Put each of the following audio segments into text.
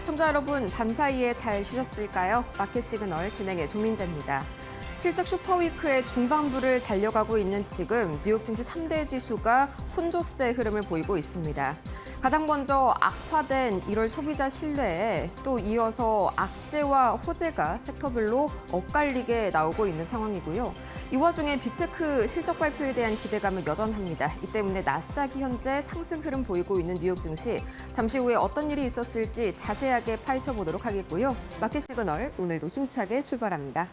시청자 여러분, 밤사이에 잘 쉬셨을까요? 마켓 시그널 진행의 조민재입니다. 실적 슈퍼위크의 중반부를 달려가고 있는 지금 뉴욕 증시 3대 지수가 혼조세 흐름을 보이고 있습니다. 가장 먼저 악화된 1월 소비자 신뢰에 또 이어서 악재와 호재가 섹터별로 엇갈리게 나오고 있는 상황이고요. 이 와중에 빅테크 실적 발표에 대한 기대감은 여전합니다. 이 때문에 나스닥이 현재 상승 흐름 보이고 있는 뉴욕 증시, 잠시 후에 어떤 일이 있었을지 자세하게 파헤쳐보도록 하겠고요. 마켓 시그널 오늘도 힘차게 출발합니다.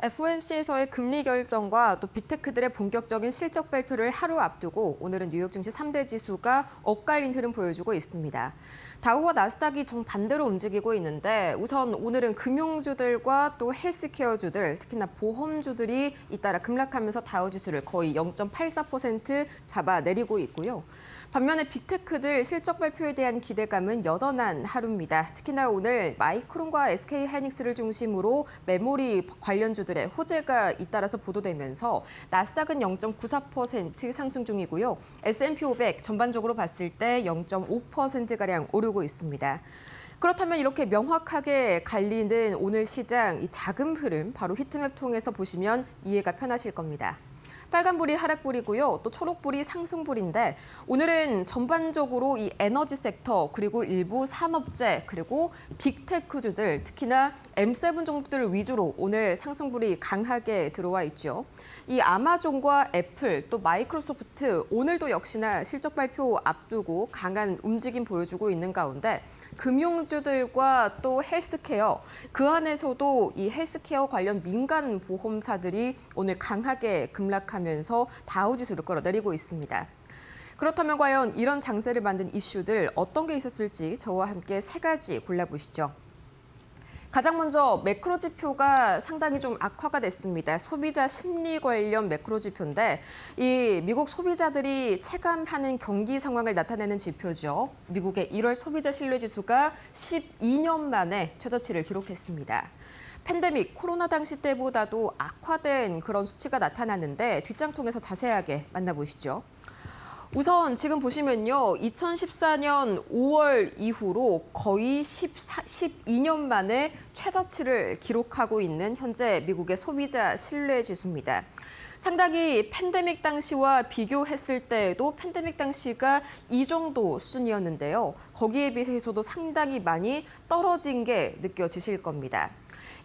FOMC에서의 금리 결정과 또 빅테크들의 본격적인 실적 발표를 하루 앞두고 오늘은 뉴욕 증시 3대 지수가 엇갈린 흐름 보여주고 있습니다. 다우와 나스닥이 정반대로 움직이고 있는데 우선 오늘은 금융주들과 또 헬스케어주들, 특히나 보험주들이 잇따라 급락하면서 다우 지수를 거의 0.84% 잡아내리고 있고요. 반면에 빅테크들 실적 발표에 대한 기대감은 여전한 하루입니다. 특히나 오늘 마이크론과 SK하이닉스를 중심으로 메모리 관련주들의 호재가 잇따라서 보도되면서 나스닥은 0.94% 상승 중이고요. S&P 500 전반적으로 봤을 때 0.5%가량 오르고 있습니다. 그렇다면 이렇게 명확하게 갈리는 오늘 시장 이 자금 흐름 바로 히트맵 통해서 보시면 이해가 편하실 겁니다. 빨간불이 하락불이고요. 또 초록불이 상승불인데 오늘은 전반적으로 이 에너지 섹터 그리고 일부 산업재 그리고 빅테크주들 특히나 M7 종목들 위주로 오늘 상승불이 강하게 들어와 있죠. 이 아마존과 애플 또 마이크로소프트 오늘도 역시나 실적 발표 앞두고 강한 움직임 보여주고 있는 가운데 금융주들과 또 헬스케어, 그 안에서도 이 헬스케어 관련 민간 보험사들이 오늘 강하게 급락하면서 다우지수를 끌어내리고 있습니다. 그렇다면 과연 이런 장세를 만든 이슈들 어떤 게 있었을지 저와 함께 세 가지 골라보시죠. 가장 먼저 매크로 지표가 상당히 좀 악화가 됐습니다. 소비자 심리 관련 매크로 지표인데 이 미국 소비자들이 체감하는 경기 상황을 나타내는 지표죠. 미국의 1월 소비자 신뢰 지수가 12년 만에 최저치를 기록했습니다. 팬데믹, 코로나 당시 때보다도 악화된 그런 수치가 나타났는데 뒷장 통해서 자세하게 만나보시죠. 우선 지금 보시면요. 2014년 5월 이후로 거의 12년 만에 최저치를 기록하고 있는 현재 미국의 소비자 신뢰 지수입니다. 상당히 팬데믹 당시와 비교했을 때에도 팬데믹 당시가 이 정도 수준이었는데요. 거기에 비해서도 상당히 많이 떨어진 게 느껴지실 겁니다.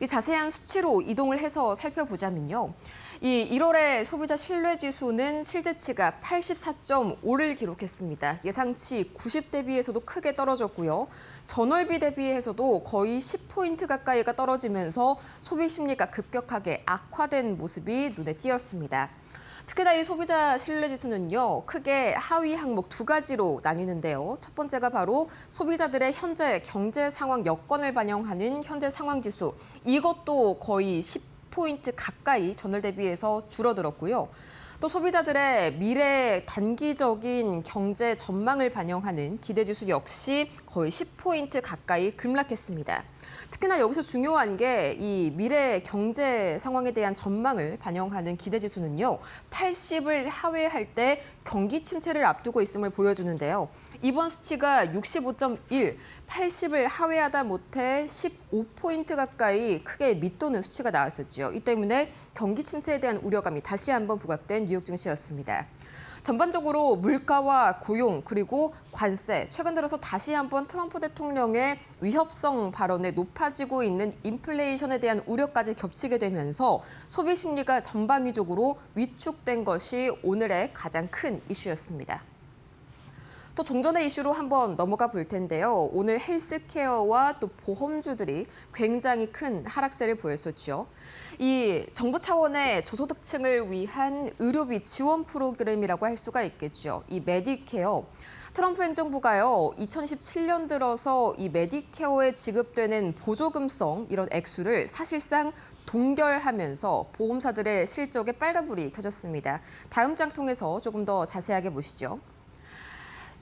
이 자세한 수치로 이동을 해서 살펴보자면요. 이 1월의 소비자 신뢰 지수는 실대치가 84.5를 기록했습니다. 예상치 90 대비해서도 크게 떨어졌고요. 전월비 대비해서도 거의 10포인트 가까이가 떨어지면서 소비 심리가 급격하게 악화된 모습이 눈에 띄었습니다. 특히나 이 소비자 신뢰 지수는요, 크게 하위 항목 두 가지로 나뉘는데요. 첫 번째가 바로 소비자들의 현재 경제 상황 여건을 반영하는 현재 상황 지수. 이것도 거의 10포인트 가까이 전월 대비해서 줄어들었고요. 또 소비자들의 미래 단기적인 경제 전망을 반영하는 기대지수 역시 거의 10포인트 가까이 급락했습니다. 특히나 여기서 중요한 게 이 미래 경제 상황에 대한 전망을 반영하는 기대지수는요. 80을 하회할 때 경기 침체를 앞두고 있음을 보여주는데요. 이번 수치가 65.1, 80을 하회하다 못해 15포인트 가까이 크게 밑도는 수치가 나왔었죠. 이 때문에 경기 침체에 대한 우려감이 다시 한번 부각된 뉴욕 증시였습니다. 전반적으로 물가와 고용 그리고 관세, 최근 들어서 다시 한번 트럼프 대통령의 위협성 발언에 높아지고 있는 인플레이션에 대한 우려까지 겹치게 되면서 소비 심리가 전방위적으로 위축된 것이 오늘의 가장 큰 이슈였습니다. 또 종전의 이슈로 한번 넘어가 볼 텐데요. 오늘 헬스케어와 또 보험주들이 굉장히 큰 하락세를 보였었죠. 이 정부 차원의 저소득층을 위한 의료비 지원 프로그램이라고 할 수가 있겠죠. 이 메디케어. 트럼프 행정부가요, 2017년 들어서 이 메디케어에 지급되는 보조금성 이런 액수를 사실상 동결하면서 보험사들의 실적에 빨간불이 켜졌습니다. 다음 장 통해서 조금 더 자세하게 보시죠.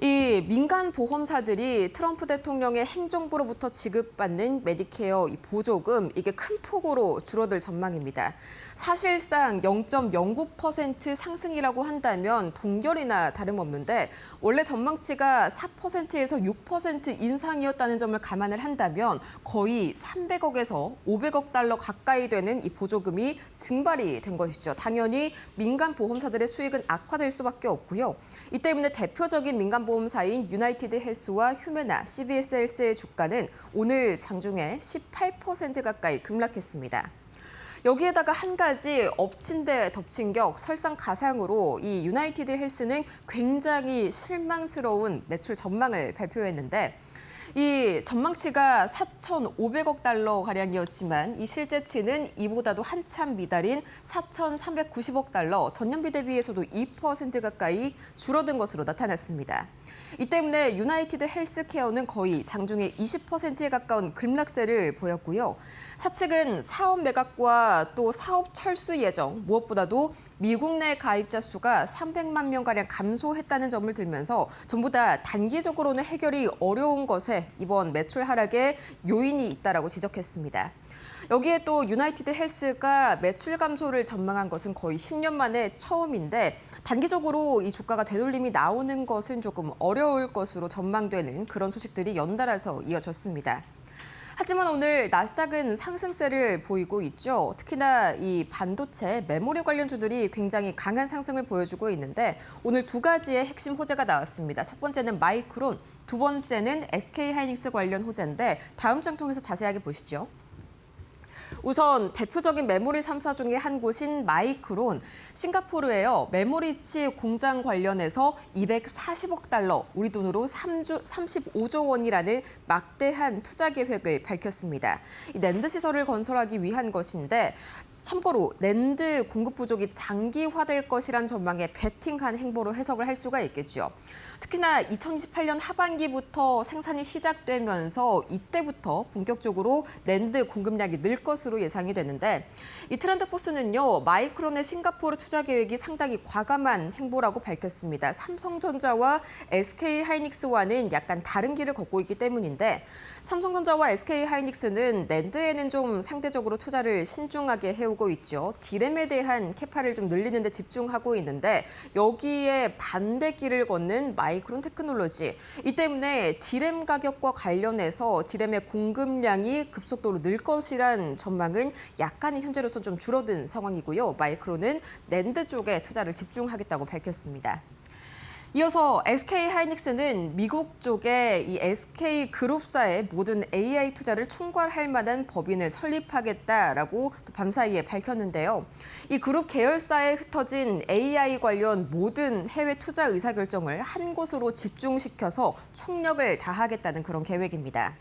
이 민간 보험사들이 트럼프 대통령의 행정부로부터 지급받는 메디케어 이 보조금 이게 큰 폭으로 줄어들 전망입니다. 사실상 0.09% 상승이라고 한다면 동결이나 다름없는데 원래 전망치가 4%에서 6% 인상이었다는 점을 감안을 한다면 거의 300억에서 500억 달러 가까이 되는 이 보조금이 증발이 된 것이죠. 당연히 민간 보험사들의 수익은 악화될 수밖에 없고요. 이 때문에 대표적인 민간 보험사인 유나이티드 헬스와 휴메나, CVS 헬스의 주가는 오늘 장중에 18% 가까이 급락했습니다. 여기에다가 한 가지 엎친 데 덮친 격 설상가상으로 이 유나이티드 헬스는 굉장히 실망스러운 매출 전망을 발표했는데 이 전망치가 4,500억 달러 가량이었지만 이 실제치는 이보다도 한참 미달인 4,390억 달러, 전년비 대비해서도 2% 가까이 줄어든 것으로 나타났습니다. 이 때문에 유나이티드 헬스케어는 거의 장중에 20%에 가까운 급락세를 보였고요. 사측은 사업 매각과 또 사업 철수 예정, 무엇보다도 미국 내 가입자 수가 300만 명가량 감소했다는 점을 들면서 전부 다 단기적으로는 해결이 어려운 것에 이번 매출 하락에 요인이 있다라고 지적했습니다. 여기에 또 유나이티드 헬스가 매출 감소를 전망한 것은 거의 10년 만에 처음인데 단기적으로 이 주가가 되돌림이 나오는 것은 조금 어려울 것으로 전망되는 그런 소식들이 연달아서 이어졌습니다. 하지만 오늘 나스닥은 상승세를 보이고 있죠. 특히나 이 반도체, 메모리 관련주들이 굉장히 강한 상승을 보여주고 있는데 오늘 두 가지의 핵심 호재가 나왔습니다. 첫 번째는 마이크론, 두 번째는 SK하이닉스 관련 호재인데 다음 장 통해서 자세하게 보시죠. 우선 대표적인 메모리 3사 중에 한 곳인 마이크론, 싱가포르에요. 메모리치 공장 관련해서 240억 달러, 우리 돈으로 35조 원이라는 막대한 투자 계획을 밝혔습니다. 이 낸드 시설을 건설하기 위한 것인데 참고로 낸드 공급 부족이 장기화될 것이란 전망에 베팅한 행보로 해석을 할 수가 있겠죠. 특히나 2028년 하반기부터 생산이 시작되면서 이때부터 본격적으로 낸드 공급량이 늘 것으로 예상이 되는데 이 트렌드포스는요, 마이크론의 싱가포르 투자 계획이 상당히 과감한 행보라고 밝혔습니다. 삼성전자와 SK하이닉스와는 약간 다른 길을 걷고 있기 때문인데 삼성전자와 SK하이닉스는 낸드에는 좀 상대적으로 투자를 신중하게 해오고 있죠. 디램에 대한 캐파를 좀 늘리는 데 집중하고 있는데 여기에 반대 길을 걷는 마이크론 테크놀로지. 이 때문에 디램 가격과 관련해서 디램의 공급량이 급속도로 늘 것이란 전망은 약간은 현재로서 좀 줄어든 상황이고요. 마이크론은 낸드 쪽에 투자를 집중하겠다고 밝혔습니다. 이어서 SK하이닉스는 미국 쪽에 이 SK그룹사의 모든 AI 투자를 총괄할 만한 법인을 설립하겠다라고 또 밤사이에 밝혔는데요. 이 그룹 계열사에 흩어진 AI 관련 모든 해외 투자 의사결정을 한 곳으로 집중시켜서 총력을 다하겠다는 그런 계획입니다.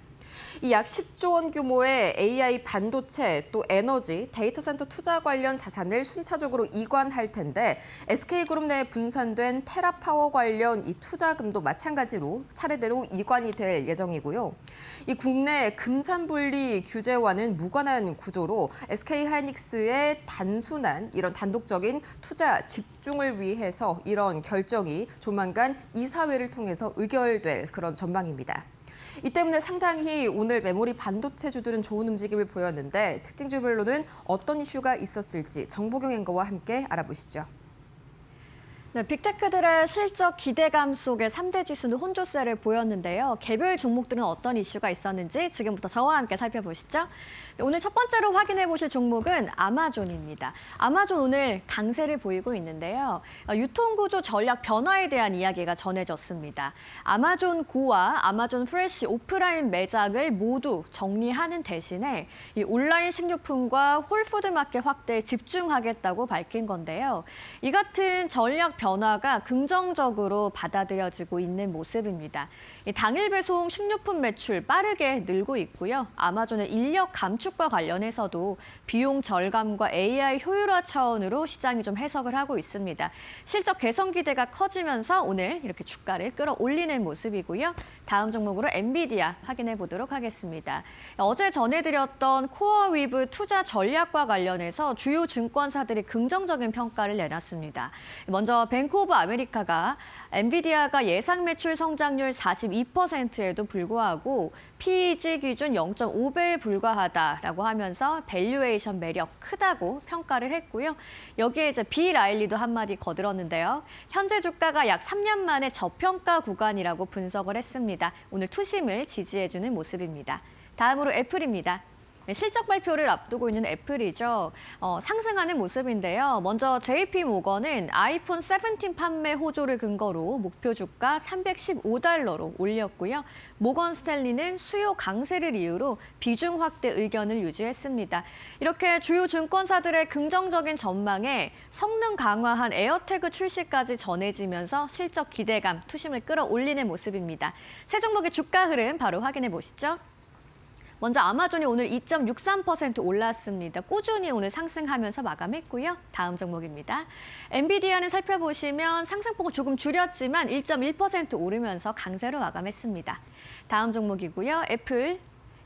이 약 10조 원 규모의 AI 반도체 또 에너지, 데이터 센터 투자 관련 자산을 순차적으로 이관할 텐데 SK그룹 내에 분산된 테라파워 관련 이 투자금도 마찬가지로 차례대로 이관이 될 예정이고요. 이 국내 금산분리 규제와는 무관한 구조로 SK하이닉스의 단순한 이런 단독적인 투자 집중을 위해서 이런 결정이 조만간 이사회를 통해서 의결될 그런 전망입니다. 이 때문에 상당히 오늘 메모리 반도체주들은 좋은 움직임을 보였는데 특징주별로는 어떤 이슈가 있었을지 정보경 앵커와 함께 알아보시죠. 네, 빅테크들의 실적 기대감 속에 3대 지수는 혼조세를 보였는데요. 개별 종목들은 어떤 이슈가 있었는지 지금부터 저와 함께 살펴보시죠. 네, 오늘 첫 번째로 확인해 보실 종목은 아마존입니다. 아마존 오늘 강세를 보이고 있는데요. 유통구조 전략 변화에 대한 이야기가 전해졌습니다. 아마존 고와 아마존 프레시 오프라인 매장을 모두 정리하는 대신에 이 온라인 식료품과 홀푸드마켓 확대에 집중하겠다고 밝힌 건데요. 이 같은 전략 변화가 긍정적으로 받아들여지고 있는 모습입니다. 이 당일 배송 식료품 매출 빠르게 늘고 있고요. 아마존의 인력 감축과 관련해서도 비용 절감과 AI 효율화 차원으로 시장이 좀 해석을 하고 있습니다. 실적 개선 기대가 커지면서 오늘 이렇게 주가를 끌어올리는 모습이고요. 다음 종목으로 엔비디아 확인해 보도록 하겠습니다. 어제 전해드렸던 코어위브 투자 전략과 관련해서 주요 증권사들이 긍정적인 평가를 내놨습니다. 먼저 뱅크 오브 아메리카가 엔비디아가 예상 매출 성장률 42%에도 불구하고 PEG 기준 0.5배에 불과하다라고 하면서 밸류에이션 매력 크다고 평가를 했고요. 여기에 이제 비 라일리도 한마디 거들었는데요. 현재 주가가 약 3년 만에 저평가 구간이라고 분석을 했습니다. 오늘 투심을 지지해주는 모습입니다. 다음으로 애플입니다. 실적 발표를 앞두고 있는 애플이죠. 상승하는 모습인데요. 먼저 JP모건은 아이폰 17 판매 호조를 근거로 목표 주가 315달러로 올렸고요. 모건 스탠리는 수요 강세를 이유로 비중 확대 의견을 유지했습니다. 이렇게 주요 증권사들의 긍정적인 전망에 성능 강화한 에어태그 출시까지 전해지면서 실적 기대감, 투심을 끌어올리는 모습입니다. 세 종목의 주가 흐름 바로 확인해 보시죠. 먼저 아마존이 오늘 2.63% 올랐습니다. 꾸준히 오늘 상승하면서 마감했고요. 다음 종목입니다. 엔비디아는 살펴보시면 상승폭을 조금 줄였지만 1.1% 오르면서 강세로 마감했습니다. 다음 종목이고요. 애플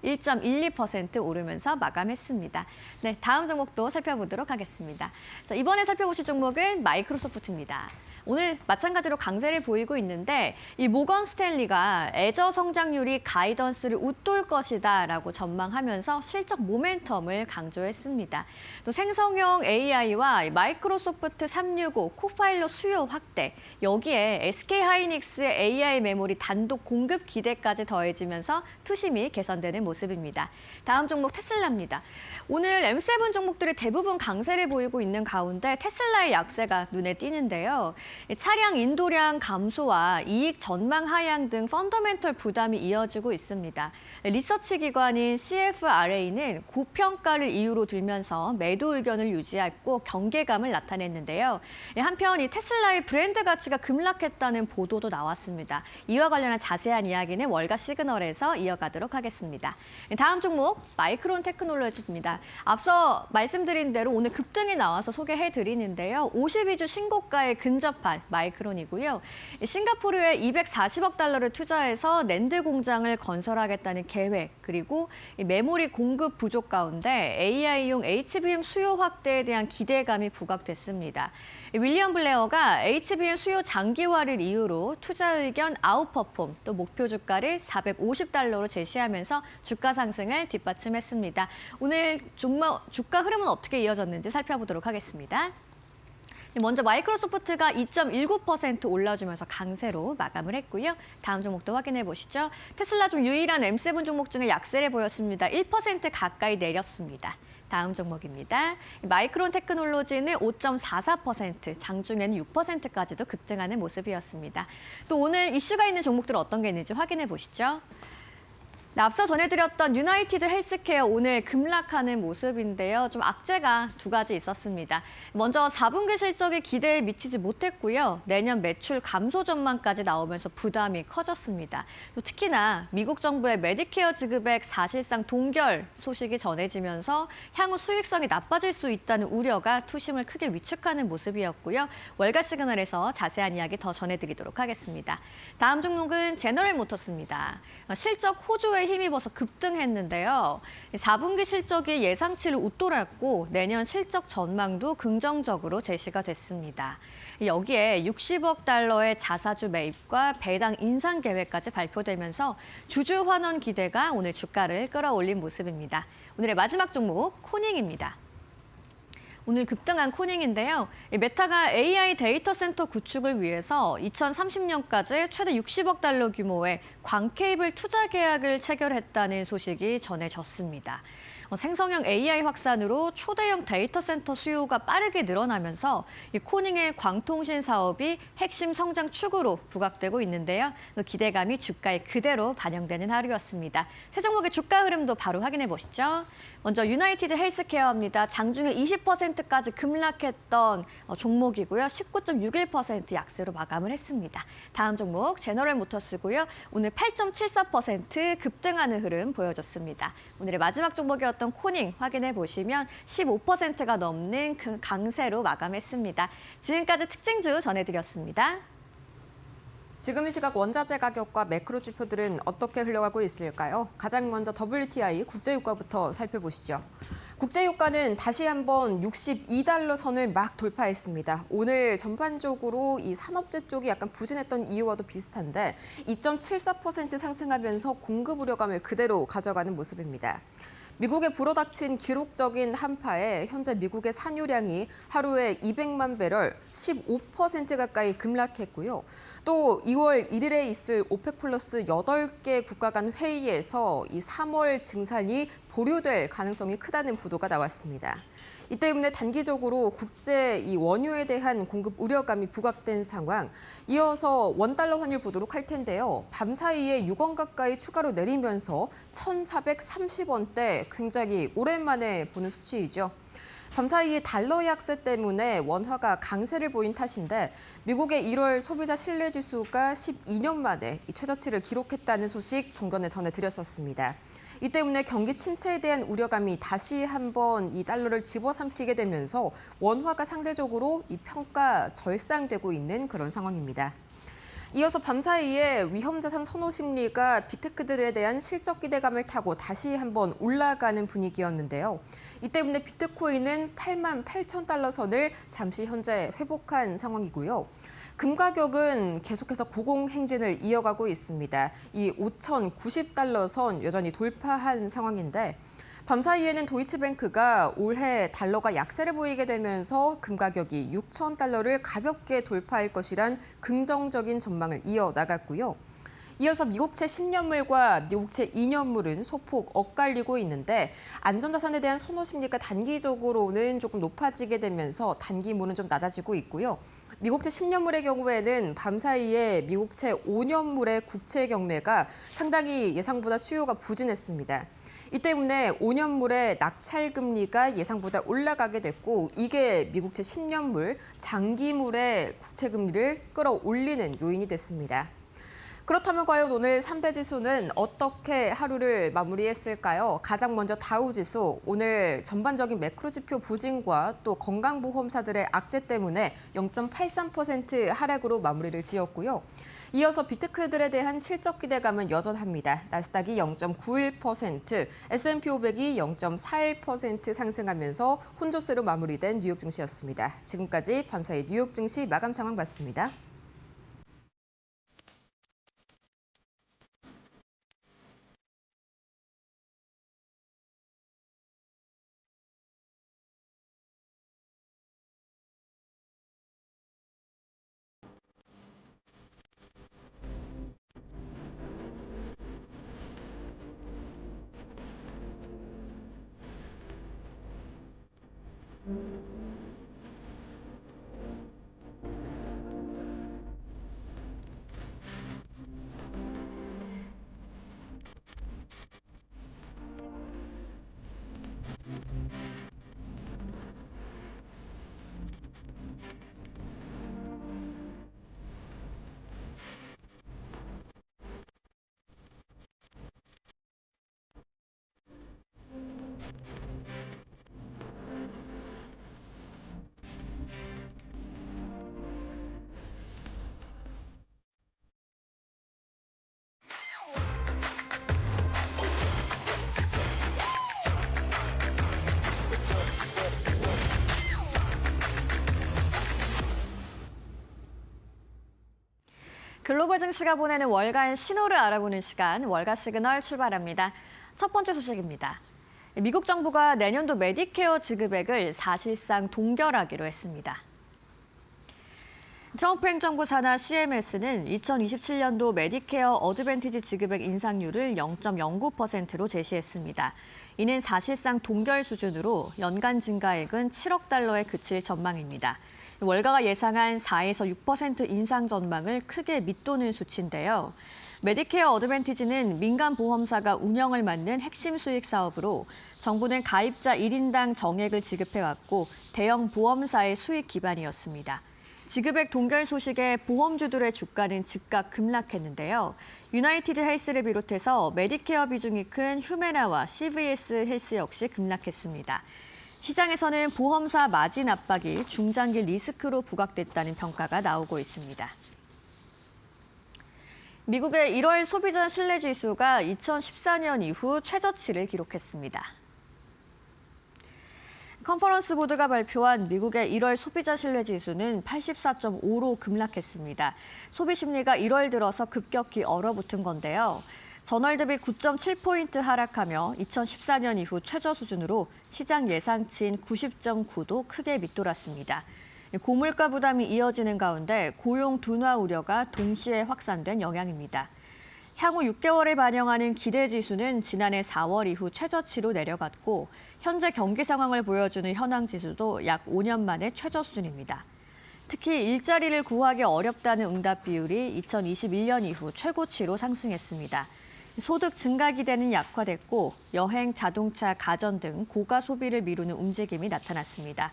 1.12% 오르면서 마감했습니다. 네, 다음 종목도 살펴보도록 하겠습니다. 자, 이번에 살펴보실 종목은 마이크로소프트입니다. 오늘 마찬가지로 강세를 보이고 있는데 이 모건 스탠리가 애저 성장률이 가이던스를 웃돌 것이다라고 전망하면서 실적 모멘텀을 강조했습니다. 또 생성형 AI와 마이크로소프트 365 코파일럿 수요 확대, 여기에 SK하이닉스의 AI 메모리 단독 공급 기대까지 더해지면서 투심이 개선되는 모습입니다. 다음 종목 테슬라입니다. 오늘 M7 종목들이 대부분 강세를 보이고 있는 가운데 테슬라의 약세가 눈에 띄는데요. 차량 인도량 감소와 이익 전망 하향 등 펀더멘털 부담이 이어지고 있습니다. 리서치 기관인 CFRA는 고평가를 이유로 들면서 매도 의견을 유지했고 경계감을 나타냈는데요. 한편 이 테슬라의 브랜드 가치가 급락했다는 보도도 나왔습니다. 이와 관련한 자세한 이야기는 월가 시그널에서 이어가도록 하겠습니다. 다음 종목 마이크론 테크놀로지입니다. 앞서 말씀드린 대로 오늘 급등이 나와서 소개해드리는데요. 52주 신고가에 근접한 마이크론이고요. 싱가포르에 240억 달러를 투자해서 낸드 공장을 건설하겠다는 계획, 그리고 메모리 공급 부족 가운데 AI용 HBM 수요 확대에 대한 기대감이 부각됐습니다. 윌리엄 블레어가 HBM 수요 장기화를 이유로 투자 의견 아웃퍼폼, 또 목표 주가를 450달러로 제시하면서 주가 상승을 뒷받침했습니다. 오늘 주가 흐름은 어떻게 이어졌는지 살펴보도록 하겠습니다. 먼저 마이크로소프트가 2.19% 올라주면서 강세로 마감을 했고요. 다음 종목도 확인해 보시죠. 테슬라 좀 유일한 M7 종목 중에 약세를 보였습니다. 1% 가까이 내렸습니다. 다음 종목입니다. 마이크론 테크놀로지는 5.44%, 장중에는 6%까지도 급등하는 모습이었습니다. 또 오늘 이슈가 있는 종목들 어떤 게 있는지 확인해 보시죠. 네, 앞서 전해드렸던 유나이티드 헬스케어 오늘 급락하는 모습인데요. 좀 악재가 두 가지 있었습니다. 먼저 4분기 실적이 기대에 미치지 못했고요. 내년 매출 감소 전망까지 나오면서 부담이 커졌습니다. 또 특히나 미국 정부의 메디케어 지급액 사실상 동결 소식이 전해지면서 향후 수익성이 나빠질 수 있다는 우려가 투심을 크게 위축하는 모습이었고요. 월가 시그널에서 자세한 이야기 더 전해드리도록 하겠습니다. 다음 종목은 제너럴 모터스입니다. 실적 호조에 힘입어서 급등했는데요. 4분기 실적이 예상치를 웃돌았고 내년 실적 전망도 긍정적으로 제시가 됐습니다. 여기에 60억 달러의 자사주 매입과 배당 인상 계획까지 발표되면서 주주 환원 기대가 오늘 주가를 끌어올린 모습입니다. 오늘의 마지막 종목 코닝입니다. 오늘 급등한 코닝인데요. 메타가 AI 데이터 센터 구축을 위해서 2030년까지 최대 60억 달러 규모의 광케이블 투자 계약을 체결했다는 소식이 전해졌습니다. 생성형 AI 확산으로 초대형 데이터 센터 수요가 빠르게 늘어나면서 이 코닝의 광통신 사업이 핵심 성장 축으로 부각되고 있는데요. 기대감이 주가에 그대로 반영되는 하루였습니다. 세 종목의 주가 흐름도 바로 확인해 보시죠. 먼저 유나이티드 헬스케어입니다. 장중에 20%까지 급락했던 종목이고요. 19.61% 약세로 마감을 했습니다. 다음 종목 제너럴 모터스고요. 오늘 8.74% 급등하는 흐름 보여줬습니다. 오늘의 마지막 종목이었던 코닝 확인해 보시면 15%가 넘는 그 강세로 마감했습니다. 지금까지 특징주 전해드렸습니다. 지금 이 시각 원자재 가격과 매크로 지표들은 어떻게 흘러가고 있을까요? 가장 먼저 WTI 국제유가부터 살펴보시죠. 국제유가는 다시 한번 62달러 선을 막 돌파했습니다. 오늘 전반적으로 이 산업재 쪽이 약간 부진했던 이유와도 비슷한데 2.74% 상승하면서 공급 우려감을 그대로 가져가는 모습입니다. 미국에 불어닥친 기록적인 한파에 현재 미국의 산유량이 하루에 200만 배럴, 15% 가까이 급락했고요. 또 2월 1일에 있을 오펙 플러스 8개 국가 간 회의에서 이 3월 증산이 보류될 가능성이 크다는 보도가 나왔습니다. 이 때문에 단기적으로 국제 이 원유에 대한 공급 우려감이 부각된 상황. 이어서 원달러 환율 보도록 할 텐데요. 밤 사이에 6원 가까이 추가로 내리면서 1,430원대 굉장히 오랜만에 보는 수치이죠. 밤 사이에 달러 약세 때문에 원화가 강세를 보인 탓인데 미국의 1월 소비자 신뢰지수가 12년 만에 이 최저치를 기록했다는 소식 종전에 전해드렸었습니다. 이 때문에 경기 침체에 대한 우려감이 다시 한번 이 달러를 집어삼키게 되면서 원화가 상대적으로 이 평가 절상되고 있는 그런 상황입니다. 이어서 밤사이에 위험자산 선호 심리가 빅테크들에 대한 실적 기대감을 타고 다시 한번 올라가는 분위기였는데요. 이 때문에 비트코인은 88,000달러 선을 잠시 현재 회복한 상황이고요. 금 가격은 계속해서 고공행진을 이어가고 있습니다. 이 5,090달러 선 여전히 돌파한 상황인데 밤사이에는 도이치뱅크가 올해 달러가 약세를 보이게 되면서 금 가격이 6,000달러를 가볍게 돌파할 것이란 긍정적인 전망을 이어나갔고요. 이어서 미국채 10년물과 미국채 2년물은 소폭 엇갈리고 있는데 안전자산에 대한 선호 심리가 단기적으로는 조금 높아지게 되면서 단기물은 좀 낮아지고 있고요. 미국채 10년물의 경우에는 밤사이에 미국채 5년물의 국채 경매가 상당히 예상보다 수요가 부진했습니다. 이 때문에 5년물의 낙찰 금리가 예상보다 올라가게 됐고 이게 미국채 10년물, 장기물의 국채 금리를 끌어올리는 요인이 됐습니다. 그렇다면 과연 오늘 3대 지수는 어떻게 하루를 마무리했을까요? 가장 먼저 다우지수, 오늘 전반적인 매크로 지표 부진과 또 건강보험사들의 악재 때문에 0.83% 하락으로 마무리를 지었고요. 이어서 빅테크들에 대한 실적 기대감은 여전합니다. 나스닥이 0.91%, S&P 500이 0.41% 상승하면서 혼조세로 마무리된 뉴욕 증시였습니다. 지금까지 밤사이 뉴욕 증시 마감 상황 봤습니다. 글로벌 증시가 보내는 월간 신호를 알아보는 시간, 월가 시그널 출발합니다. 첫 번째 소식입니다. 미국 정부가 내년도 메디케어 지급액을 사실상 동결하기로 했습니다. 트럼프 행정부 산하 CMS는 2027년도 메디케어 어드밴티지 지급액 인상률을 0.09%로 제시했습니다. 이는 사실상 동결 수준으로 연간 증가액은 7억 달러에 그칠 전망입니다. 월가가 예상한 4에서 6% 인상 전망을 크게 밑도는 수치인데요. 메디케어 어드밴티지는 민간 보험사가 운영을 맡는 핵심 수익 사업으로 정부는 가입자 1인당 정액을 지급해왔고 대형 보험사의 수익 기반이었습니다. 지급액 동결 소식에 보험주들의 주가는 즉각 급락했는데요. 유나이티드 헬스를 비롯해서 메디케어 비중이 큰 휴메나와 CVS 헬스 역시 급락했습니다. 시장에서는 보험사 마진 압박이 중장기 리스크로 부각됐다는 평가가 나오고 있습니다. 미국의 1월 소비자 신뢰지수가 2014년 이후 최저치를 기록했습니다. 컨퍼런스 보드가 발표한 미국의 1월 소비자 신뢰지수는 84.5로 급락했습니다. 소비 심리가 1월 들어서 급격히 얼어붙은 건데요. 전월 대비 9.7포인트 하락하며 2014년 이후 최저 수준으로 시장 예상치인 90.9도 크게 밑돌았습니다. 고물가 부담이 이어지는 가운데 고용 둔화 우려가 동시에 확산된 영향입니다. 향후 6개월에 반영하는 기대지수는 지난해 4월 이후 최저치로 내려갔고 현재 경기 상황을 보여주는 현황지수도 약 5년 만에 최저 수준입니다. 특히 일자리를 구하기 어렵다는 응답 비율이 2021년 이후 최고치로 상승했습니다. 소득 증가 기대는 약화됐고 여행, 자동차, 가전 등 고가 소비를 미루는 움직임이 나타났습니다.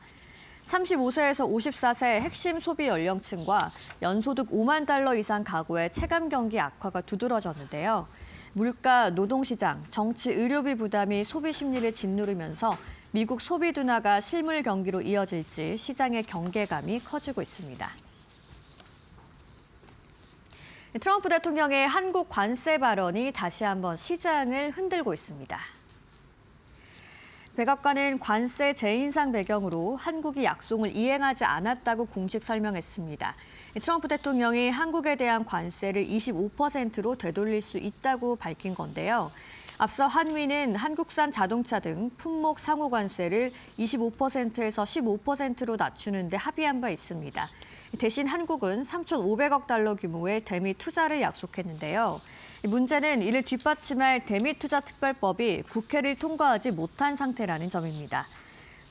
35세에서 54세 핵심 소비 연령층과 연소득 5만 달러 이상 가구의 체감 경기 악화가 두드러졌는데요. 물가, 노동시장, 정치, 의료비 부담이 소비 심리를 짓누르면서 미국 소비 둔화가 실물 경기로 이어질지 시장의 경계감이 커지고 있습니다. 트럼프 대통령의 한국 관세 발언이 다시 한번 시장을 흔들고 있습니다. 백악관은 관세 재인상 배경으로 한국이 약속을 이행하지 않았다고 공식 설명했습니다. 트럼프 대통령이 한국에 대한 관세를 25%로 되돌릴 수 있다고 밝힌 건데요. 앞서 한미는 한국산 자동차 등 품목 상호 관세를 25%에서 15%로 낮추는 데 합의한 바 있습니다. 대신 한국은 3,500억 달러 규모의 대미 투자를 약속했는데요. 문제는 이를 뒷받침할 대미투자특별법이 국회를 통과하지 못한 상태라는 점입니다.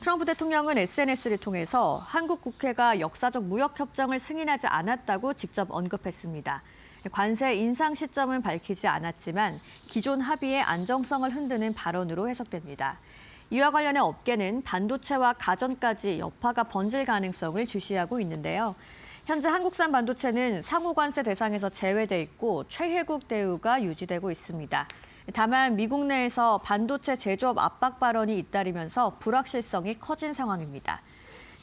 트럼프 대통령은 SNS를 통해서 한국 국회가 역사적 무역협정을 승인하지 않았다고 직접 언급했습니다. 관세 인상 시점은 밝히지 않았지만 기존 합의의 안정성을 흔드는 발언으로 해석됩니다. 이와 관련해 업계는 반도체와 가전까지 여파가 번질 가능성을 주시하고 있는데요. 현재 한국산 반도체는 상호관세 대상에서 제외돼 있고 최혜국 대우가 유지되고 있습니다. 다만 미국 내에서 반도체 제조업 압박 발언이 잇따르면서 불확실성이 커진 상황입니다.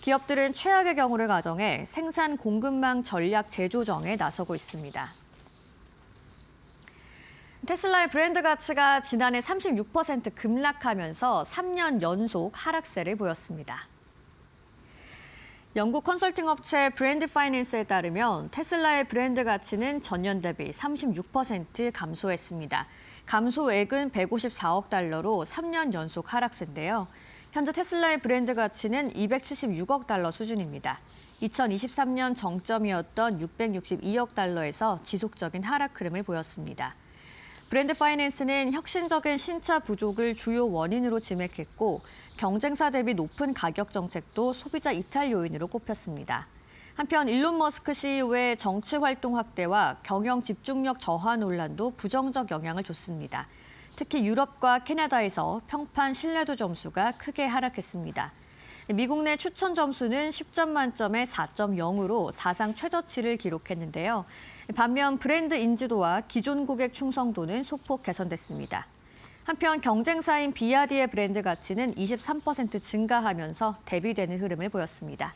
기업들은 최악의 경우를 가정해 생산 공급망 전략 재조정에 나서고 있습니다. 테슬라의 브랜드 가치가 지난해 36% 급락하면서 3년 연속 하락세를 보였습니다. 영국 컨설팅 업체 브랜드 파이낸스에 따르면 테슬라의 브랜드 가치는 전년 대비 36% 감소했습니다. 감소액은 154억 달러로 3년 연속 하락세인데요. 현재 테슬라의 브랜드 가치는 276억 달러 수준입니다. 2023년 정점이었던 662억 달러에서 지속적인 하락 흐름을 보였습니다. 브랜드 파이낸스는 혁신적인 신차 부족을 주요 원인으로 지맥했고 경쟁사 대비 높은 가격 정책도 소비자 이탈 요인으로 꼽혔습니다. 한편 일론 머스크 CEO의 정치 활동 확대와 경영 집중력 저하 논란도 부정적 영향을 줬습니다. 특히 유럽과 캐나다에서 평판 신뢰도 점수가 크게 하락했습니다. 미국 내 추천 점수는 10점 만점에 4.0으로 사상 최저치를 기록했는데요. 반면 브랜드 인지도와 기존 고객 충성도는 소폭 개선됐습니다. 한편 경쟁사인 비아디의 브랜드 가치는 23% 증가하면서 대비되는 흐름을 보였습니다.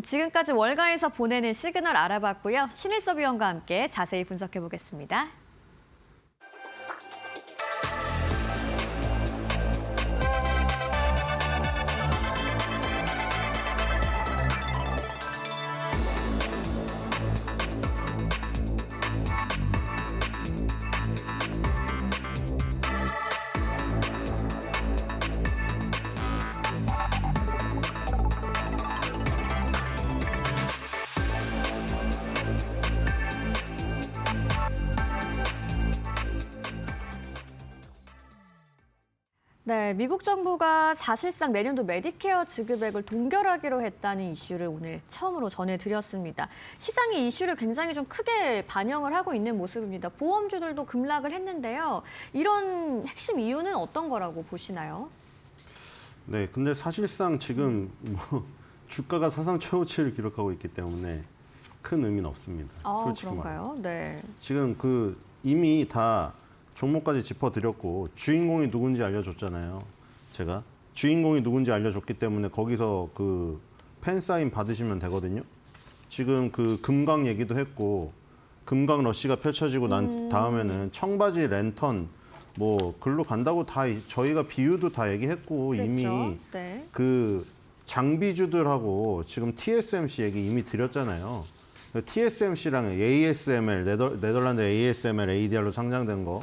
지금까지 월가에서 보내는 시그널 알아봤고요. 신일섭 위원과 함께 자세히 분석해 보겠습니다. 네, 미국 정부가 사실상 내년도 메디케어 지급액을 동결하기로 했다는 이슈를 오늘 처음으로 전해드렸습니다. 시장이 이슈를 굉장히 좀 크게 반영을 하고 있는 모습입니다. 보험주들도 급락을 했는데요. 이런 핵심 이유는 어떤 거라고 보시나요? 네, 근데 사실상 지금 뭐 주가가 사상 최고치를 기록하고 있기 때문에 큰 의미는 없습니다. 솔직히 말하면. 그런가요? 네. 지금 이미 다 종목까지 짚어드렸고 주인공이 누군지 알려줬잖아요. 제가 주인공이 누군지 알려줬기 때문에 거기서 팬 사인 받으시면 되거든요. 지금 금강 얘기도 했고 금강 러시가 펼쳐지고 난 다음에는 청바지 랜턴 뭐 글로 간다고 다 저희가 비유도 다 얘기했고 그랬죠. 이미 네. 장비주들하고 지금 TSMC 얘기 이미 드렸잖아요. TSMC랑 ASML, 네덜란드 ASML, ADR로 상장된 거,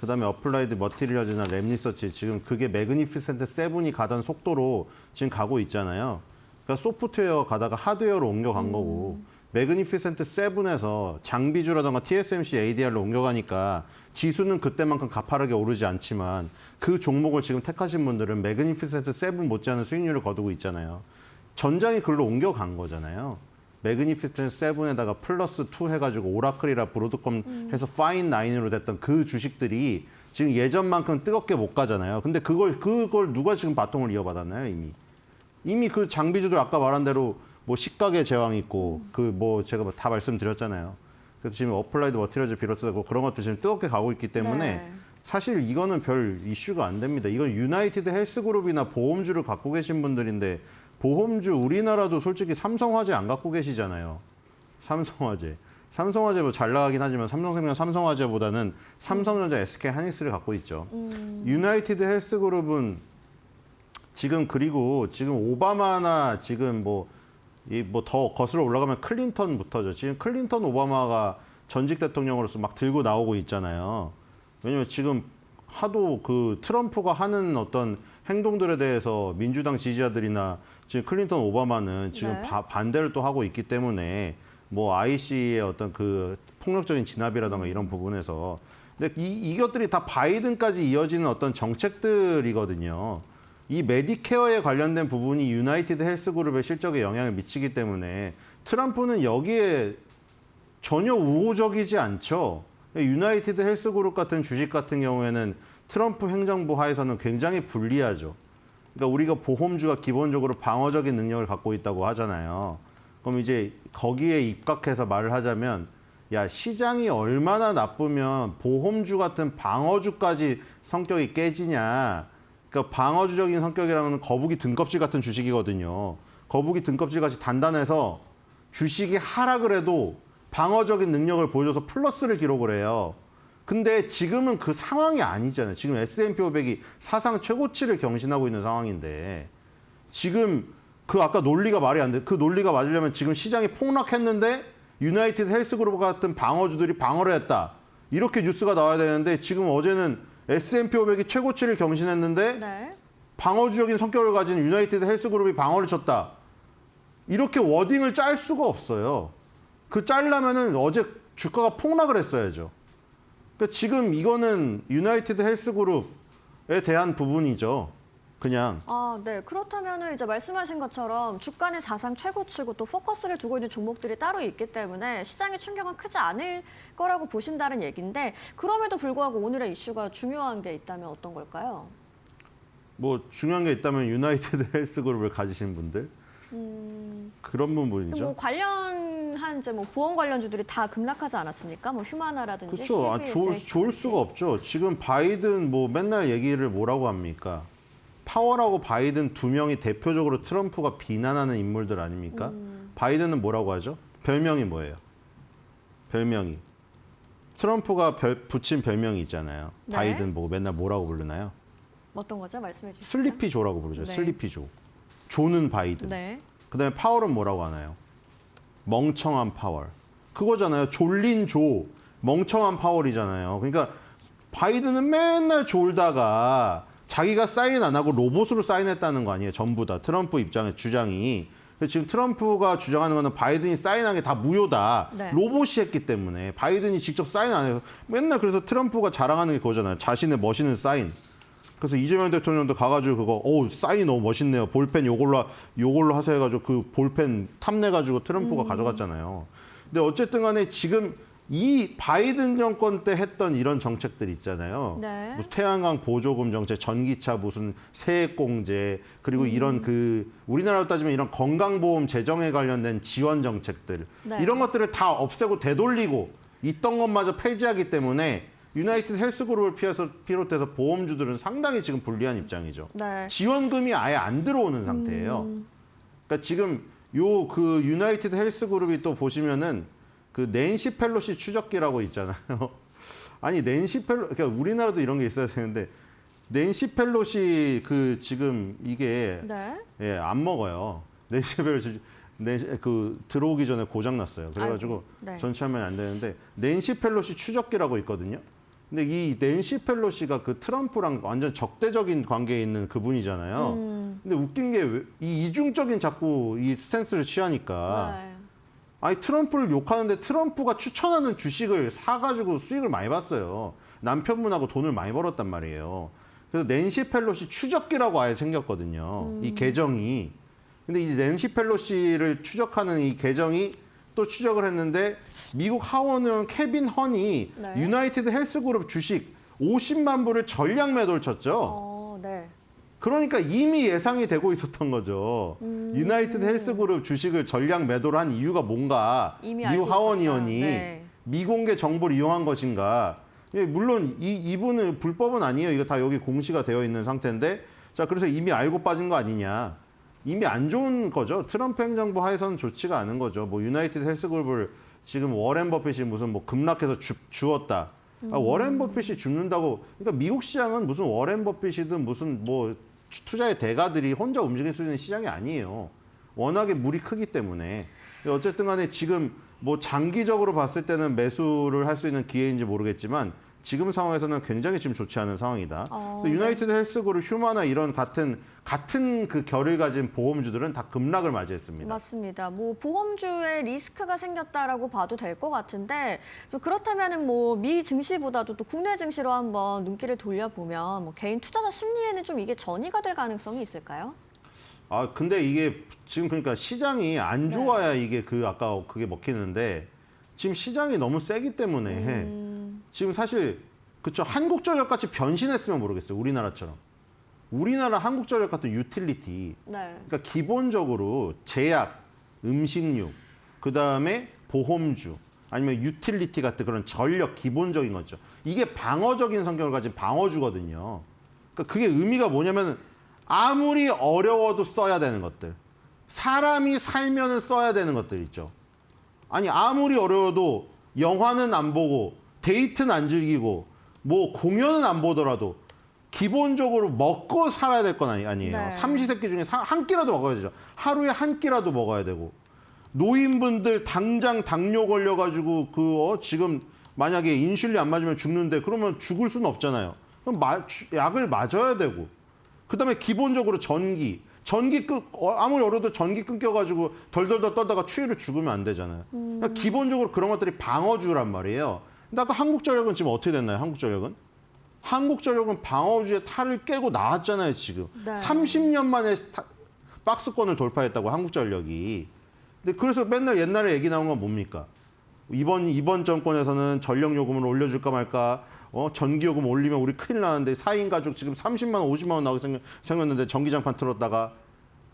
그다음에 어플라이드 머티리얼즈나 랩리서치 지금 그게 매그니피센트 7이 가던 속도로 지금 가고 있잖아요. 그러니까 소프트웨어 가다가 하드웨어로 옮겨간 거고 매그니피센트 7에서 장비주라던가 TSMC, ADR로 옮겨가니까 지수는 그때만큼 가파르게 오르지 않지만 그 종목을 지금 택하신 분들은 매그니피센트 7 못지않은 수익률을 거두고 있잖아요. 전장이 글로 옮겨간 거잖아요. 매그니피센트 7에다가 플러스 2 해가지고 오라클이라 브로드컴 해서 파인 9으로 됐던 그 주식들이 지금 예전만큼 뜨겁게 못 가잖아요. 근데 그걸 누가 지금 바통을 이어받았나요, 이미? 이미 그 장비주들 아까 말한 대로 뭐 식각의 제왕 있고 제가 다 말씀드렸잖아요. 그래서 지금 어플라이드 머티리얼즈 비롯해서 그런 것들 지금 뜨겁게 가고 있기 때문에 네. 사실 이거는 별 이슈가 안 됩니다. 이건 유나이티드 헬스그룹이나 보험주를 갖고 계신 분들인데 보험주 우리나라도 솔직히 삼성화재 안 갖고 계시잖아요. 삼성화재 뭐 잘 나가긴 하지만 삼성생명 삼성화재보다는 삼성전자, SK 하이닉스를 갖고 있죠. 유나이티드 헬스그룹은 그리고 지금 오바마나 지금 더 거슬러 올라가면 클린턴부터죠. 지금 클린턴 오바마가 전직 대통령으로서 막 들고 나오고 있잖아요. 왜냐면 지금 하도 트럼프가 하는 어떤 행동들에 대해서 민주당 지지자들이나 지금 클린턴 오바마는 지금 네. 반대를 또 하고 있기 때문에 뭐 IC의 어떤 폭력적인 진압이라든가 이런 부분에서 근데 이것들이 다 바이든까지 이어지는 어떤 정책들이거든요. 이 메디케어에 관련된 부분이 유나이티드 헬스그룹의 실적에 영향을 미치기 때문에 트럼프는 여기에 전혀 우호적이지 않죠. 유나이티드 헬스그룹 같은 주식 같은 경우에는 트럼프 행정부 하에서는 굉장히 불리하죠. 그러니까 우리가 보험주가 기본적으로 방어적인 능력을 갖고 있다고 하잖아요. 그럼 이제 거기에 입각해서 말을 하자면 야, 시장이 얼마나 나쁘면 보험주 같은 방어주까지 성격이 깨지냐. 그러니까 방어주적인 성격이라는 건 거북이 등껍질 같은 주식이거든요. 거북이 등껍질 같이 단단해서 주식이 하락을 해도 방어적인 능력을 보여줘서 플러스를 기록을 해요. 근데 지금은 그 상황이 아니잖아요. 지금 S&P 500이 사상 최고치를 경신하고 있는 상황인데 지금 아까 논리가 말이 안 돼. 그 논리가 맞으려면 지금 시장이 폭락했는데 유나이티드 헬스그룹 같은 방어주들이 방어를 했다. 이렇게 뉴스가 나와야 되는데 지금 어제는 S&P 500이 최고치를 경신했는데 네. 방어주적인 성격을 가진 유나이티드 헬스그룹이 방어를 쳤다. 이렇게 워딩을 짤 수가 없어요. 짤려면은 어제 주가가 폭락을 했어야죠. 그러니까 지금 이거는 유나이티드 헬스그룹에 대한 부분이죠. 그냥. 네. 그렇다면은 이제 말씀하신 것처럼 주가는 사상 최고치고 또 포커스를 두고 있는 종목들이 따로 있기 때문에 시장의 충격은 크지 않을 거라고 보신다는 얘기인데 그럼에도 불구하고 오늘의 이슈가 중요한 게 있다면 어떤 걸까요? 뭐 중요한 게 있다면 유나이티드 헬스그룹을 가지신 분들 그런 부분이죠. 뭐 관련한 이제 뭐 보험 관련주들이 다 급락하지 않았습니까? 뭐 휴마나라든지 그렇죠. 좋을 수가 없죠. 지금 바이든 뭐 맨날 얘기를 뭐라고 합니까? 파월하고 바이든 두 명이 대표적으로 트럼프가 비난하는 인물들 아닙니까? 바이든은 뭐라고 하죠? 별명이 뭐예요? 별명이. 트럼프가 붙인 별명이 있잖아요. 네. 바이든 보고 맨날 뭐라고 부르나요? 어떤 거죠? 말씀해 주시죠. 슬리피 조라고 부르죠. 네. 슬리피 조. 조는 바이든. 네. 그다음에 파월은 뭐라고 하나요? 멍청한 파월. 그거잖아요. 졸린 조, 멍청한 파월이잖아요. 그러니까 바이든은 맨날 졸다가 자기가 사인 안 하고 로봇으로 사인했다는 거 아니에요. 전부 다 트럼프 입장의 주장이. 지금 트럼프가 주장하는 거는 바이든이 사인한 게 다 무효다. 네. 로봇이 했기 때문에 바이든이 직접 사인 안 해서 맨날 그래서 트럼프가 자랑하는 게 그거잖아요. 자신의 멋있는 사인. 그래서 이재명 대통령도 가가지고 그거 사인 너무 멋있네요. 볼펜 요걸로 하세요 해가지고 그 볼펜 탐내가지고 트럼프가 가져갔잖아요. 근데 어쨌든 간에 지금 이 바이든 정권 때 했던 이런 정책들 있잖아요. 네. 무슨 태양광 보조금 정책, 전기차 무슨 세액공제, 그리고 이런 그 우리나라로 따지면 이런 건강보험 재정에 관련된 지원 정책들 네. 이런 것들을 다 없애고 되돌리고 있던 것마저 폐지하기 때문에 유나이티드 헬스그룹을 비롯해서 보험주들은 상당히 지금 불리한 입장이죠. 네. 지원금이 아예 안 들어오는 상태예요. 그러니까 지금 요 그 유나이티드 헬스그룹이 또 보시면은 그 낸시 펠로시 추적기라고 있잖아요. 아니 그러니까 우리나라도 이런 게 있어야 되는데 낸시 펠로시 그 지금 이게 네. 안 먹어요. 낸시 펠로시 그 들어오기 전에 고장 났어요. 그래가지고 네. 전체하면 안 되는데 낸시 펠로시 추적기라고 있거든요. 근데 이 낸시 펠로시가 그 트럼프랑 완전 적대적인 관계에 있는 그분이잖아요. 근데 웃긴 게 이 이중적인 자꾸 이 스탠스를 취하니까 네. 아니 트럼프를 욕하는데 트럼프가 추천하는 주식을 사가지고 수익을 많이 봤어요. 남편분하고 돈을 많이 벌었단 말이에요. 그래서 낸시 펠로시 추적기라고 아예 생겼거든요. 이 계정이. 근데 이 낸시 펠로시를 추적하는 이 계정이 또 추적을 했는데 미국 하원의원 케빈 허니 네. 유나이티드 헬스그룹 주식 50만 불을 전량 매도를 쳤죠. 네. 그러니까 이미 예상이 되고 있었던 거죠. 유나이티드 헬스그룹 주식을 전량 매도를 한 이유가 뭔가 이미 미국 알고 하원의원이 있었다. 네. 미공개 정보를 이용한 것인가. 예, 물론 이분은 불법은 아니에요. 이거 다 여기 공시가 되어 있는 상태인데 자 그래서 이미 알고 빠진 거 아니냐. 이미 안 좋은 거죠. 트럼프 행정부 하에서는 좋지가 않은 거죠. 뭐 유나이티드 헬스그룹을 지금 워렌 버핏이 무슨 뭐 급락해서 주었다. 워렌 버핏이 죽는다고. 그러니까 미국 시장은 무슨 워렌 버핏이든 무슨 뭐 투자의 대가들이 혼자 움직일 수 있는 시장이 아니에요. 워낙에 물이 크기 때문에. 어쨌든 간에 지금 뭐 장기적으로 봤을 때는 매수를 할 수 있는 기회인지 모르겠지만 지금 상황에서는 굉장히 지금 좋지 않은 상황이다. 그래서 유나이티드 헬스그룹, 휴마나 이런 같은 그 결을 가진 보험주들은 다 급락을 맞이했습니다. 맞습니다. 뭐 보험주에 리스크가 생겼다라고 봐도 될 것 같은데 좀 그렇다면은 뭐 미 증시보다도 또 국내 증시로 한번 눈길을 돌려보면 뭐 개인 투자자 심리에는 좀 이게 전이가 될 가능성이 있을까요? 아 근데 이게 지금 그러니까 시장이 안 좋아야 이게 아까 그게 먹히는데 지금 시장이 너무 세기 때문에 지금 사실 그쵸 한국전력 같이 변신했으면 모르겠어요. 우리나라처럼. 우리나라 한국전력 같은 유틸리티. 네. 그러니까 기본적으로 제약, 음식료, 그다음에 보험주, 아니면 유틸리티 같은 그런 전력 기본적인 거죠. 이게 방어적인 성격을 가진 방어주거든요. 그러니까 그게 의미가 뭐냐면 아무리 어려워도 써야 되는 것들. 사람이 살면은 써야 되는 것들 있죠. 아니 아무리 어려워도 영화는 안 보고 데이트는 안 즐기고 뭐 공연은 안 보더라도 기본적으로 먹고 살아야 될 건 아니에요. 네. 삼시세끼 중에 한 끼라도 먹어야 되죠. 하루에 한 끼라도 먹어야 되고. 노인분들 당장 당뇨 걸려가지고 지금 만약에 인슐린 안 맞으면 죽는데 그러면 죽을 수는 없잖아요. 그럼 약을 맞아야 되고. 그다음에 기본적으로 전기 아무리 어려도 전기 끊겨가지고 덜덜덜 떠다가 추위를 죽으면 안 되잖아요. 그러니까 기본적으로 그런 것들이 방어주란 말이에요. 근데 아까 한국전력은 지금 어떻게 됐나요? 한국전력은 방어주의 탈을 깨고 나왔잖아요, 지금. 네. 30년 만에 박스권을 돌파했다고 한국전력이. 근데 그래서 맨날 옛날에 얘기 나온 건 뭡니까? 이번 정권에서는 전력요금을 올려줄까 말까, 전기요금 올리면 우리 큰일 나는데 4인 가족 지금 30만 원, 50만 원 나오게 생겼는데 전기장판 틀었다가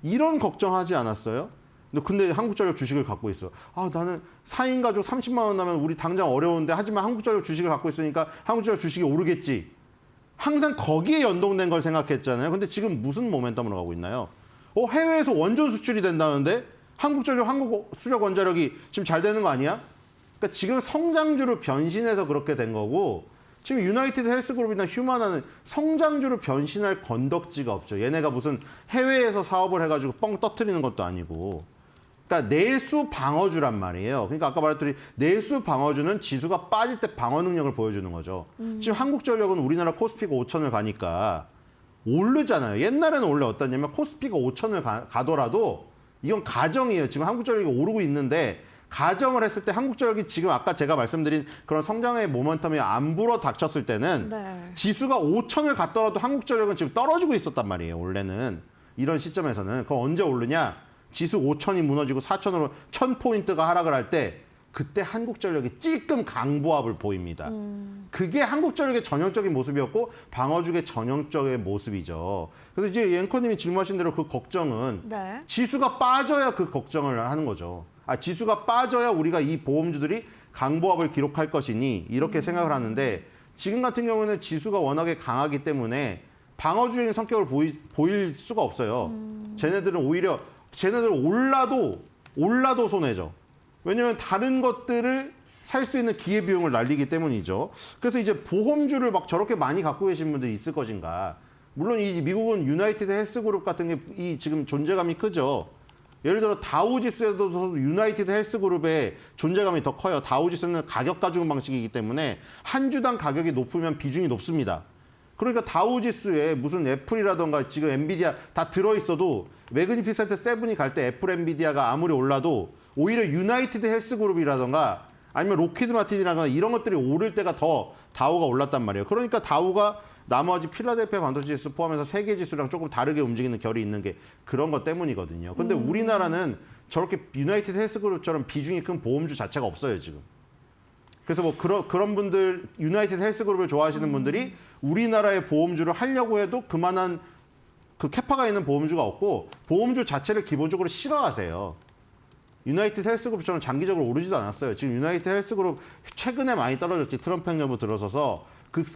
이런 걱정하지 않았어요? 근데 한국전력 주식을 갖고 있어. 나는 4인 가족 30만 원 나면 우리 당장 어려운데 하지만 한국전력 주식을 갖고 있으니까 한국전력 주식이 오르겠지. 항상 거기에 연동된 걸 생각했잖아요. 근데 지금 무슨 모멘텀으로 가고 있나요? 해외에서 원전 수출이 된다는데 한국전력, 한국수력원자력이 지금 잘 되는 거 아니야? 그러니까 지금 성장주로 변신해서 그렇게 된 거고 지금 유나이티드 헬스그룹이나 휴마나는 성장주로 변신할 건덕지가 없죠. 얘네가 무슨 해외에서 사업을 해가지고 뻥 터트리는 것도 아니고. 그러니까 내수 방어주란 말이에요. 그러니까 아까 말했더니 내수 방어주는 지수가 빠질 때 방어 능력을 보여주는 거죠. 지금 한국전력은 우리나라 코스피가 5천을 가니까 오르잖아요. 옛날에는 원래 어떠냐면 코스피가 5천을 가더라도 이건 가정이에요. 지금 한국전력이 오르고 있는데 가정을 했을 때 한국전력이 지금 아까 제가 말씀드린 그런 성장의 모멘텀이 안 불어 닥쳤을 때는 네. 지수가 5천을 갔더라도 한국전력은 지금 떨어지고 있었단 말이에요. 원래는 이런 시점에서는 그거 언제 오르냐? 지수 5천이 무너지고 4천으로 1000포인트가 하락을 할 때 그때 한국전력이 찔끔 강보합을 보입니다. 그게 한국전력의 전형적인 모습이었고 방어죽의 전형적인 모습이죠. 그래서 이제 앵커님이 질문하신 대로 그 걱정은 네. 지수가 빠져야 그 걱정을 하는 거죠. 지수가 빠져야 우리가 이 보험주들이 강보합을 기록할 것이니 이렇게 생각을 하는데 지금 같은 경우는 지수가 워낙에 강하기 때문에 방어주의 성격을 보일 수가 없어요. 쟤네들은 오히려 올라도 손해죠. 왜냐하면 다른 것들을 살 수 있는 기회비용을 날리기 때문이죠. 그래서 이제 보험주를 막 저렇게 많이 갖고 계신 분들이 있을 것인가. 물론 이 미국은 유나이티드 헬스그룹 같은 게 이 지금 존재감이 크죠. 예를 들어 다우지수에도 유나이티드 헬스그룹의 존재감이 더 커요. 다우지수는 가격 가중 방식이기 때문에 한 주당 가격이 높으면 비중이 높습니다. 그러니까 다우지수에 무슨 애플이라던가 지금 엔비디아 다 들어있어도 매그니피센트 7이 갈 때 애플 엔비디아가 아무리 올라도 오히려 유나이티드 헬스그룹이라던가 아니면 로키드 마틴이라거나 이런 것들이 오를 때가 더 다우가 올랐단 말이에요. 그러니까 다우가 나머지 필라델피아 반도체 지수 포함해서 세계 지수랑 조금 다르게 움직이는 결이 있는 게 그런 것 때문이거든요. 근데 우리나라는 저렇게 유나이티드 헬스그룹처럼 비중이 큰 보험주 자체가 없어요, 지금. 그래서 뭐 그런 분들, 유나이티드 헬스그룹을 좋아하시는 분들이 우리나라의 보험주를 하려고 해도 그만한 그 캐파가 있는 보험주가 없고 보험주 자체를 기본적으로 싫어하세요. 유나이티드 헬스그룹처럼 장기적으로 오르지도 않았어요. 지금 유나이티드 헬스그룹 최근에 많이 떨어졌지. 트럼프 행정부 들어서서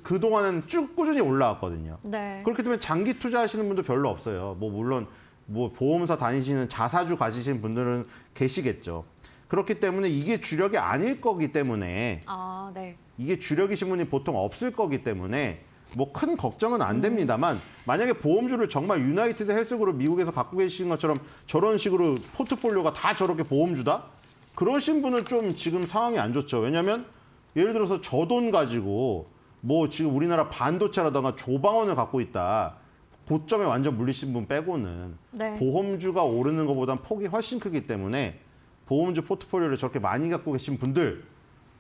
그동안은 쭉 꾸준히 올라왔거든요. 네. 그렇기 때문에 장기 투자하시는 분도 별로 없어요. 뭐 물론 뭐 보험사 다니시는 자사주 가지신 분들은 계시겠죠. 그렇기 때문에 이게 주력이 아닐 거기 때문에 아, 네. 이게 주력이신 분이 보통 없을 거기 때문에 뭐 큰 걱정은 안 됩니다만 만약에 보험주를 정말 유나이티드 헬스그룹 미국에서 갖고 계신 것처럼 저런 식으로 포트폴리오가 다 저렇게 보험주다? 그러신 분은 좀 지금 상황이 안 좋죠. 왜냐하면 예를 들어서 저 돈 가지고 뭐 지금 우리나라 반도체라던가 조방원을 갖고 있다. 고점에 완전 물리신 분 빼고는 네. 보험주가 오르는 것보단 폭이 훨씬 크기 때문에 보험주 포트폴리오를 저렇게 많이 갖고 계신 분들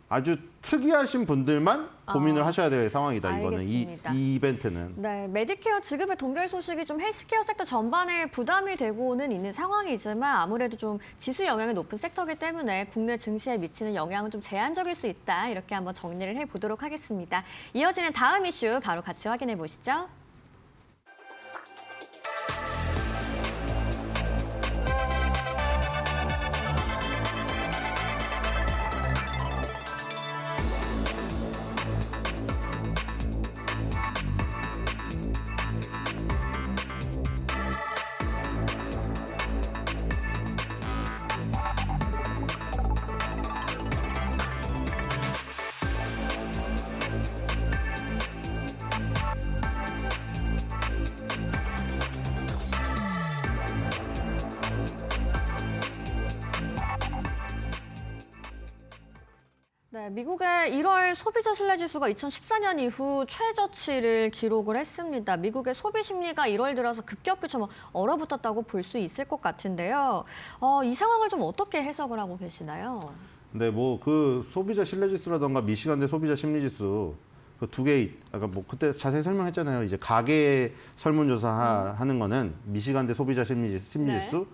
아주 특이하신 분들만 고민을 하셔야 될 상황이다. 이거는 알겠습니다. 이 이벤트는. 네, 메디케어 지급의 동결 소식이 좀 헬스케어 섹터 전반에 부담이 되고는 있는 상황이지만 아무래도 좀 지수 영향이 높은 섹터이기 때문에 국내 증시에 미치는 영향은 좀 제한적일 수 있다. 이렇게 한번 정리를 해보도록 하겠습니다. 이어지는 다음 이슈 바로 같이 확인해 보시죠. 네, 미국의 1월 소비자 신뢰지수가 2014년 이후 최저치를 기록을 했습니다. 미국의 소비 심리가 1월 들어서 급격히 좀 얼어붙었다고 볼 수 있을 것 같은데요. 이 상황을 좀 어떻게 해석을 하고 계시나요? 네, 뭐 그 소비자 신뢰지수라던가 미시간대 소비자 심리지수 그 두 개, 아까 뭐 그때 자세히 설명했잖아요. 이제 가계 설문조사 하는 거는 미시간대 소비자 심리지수,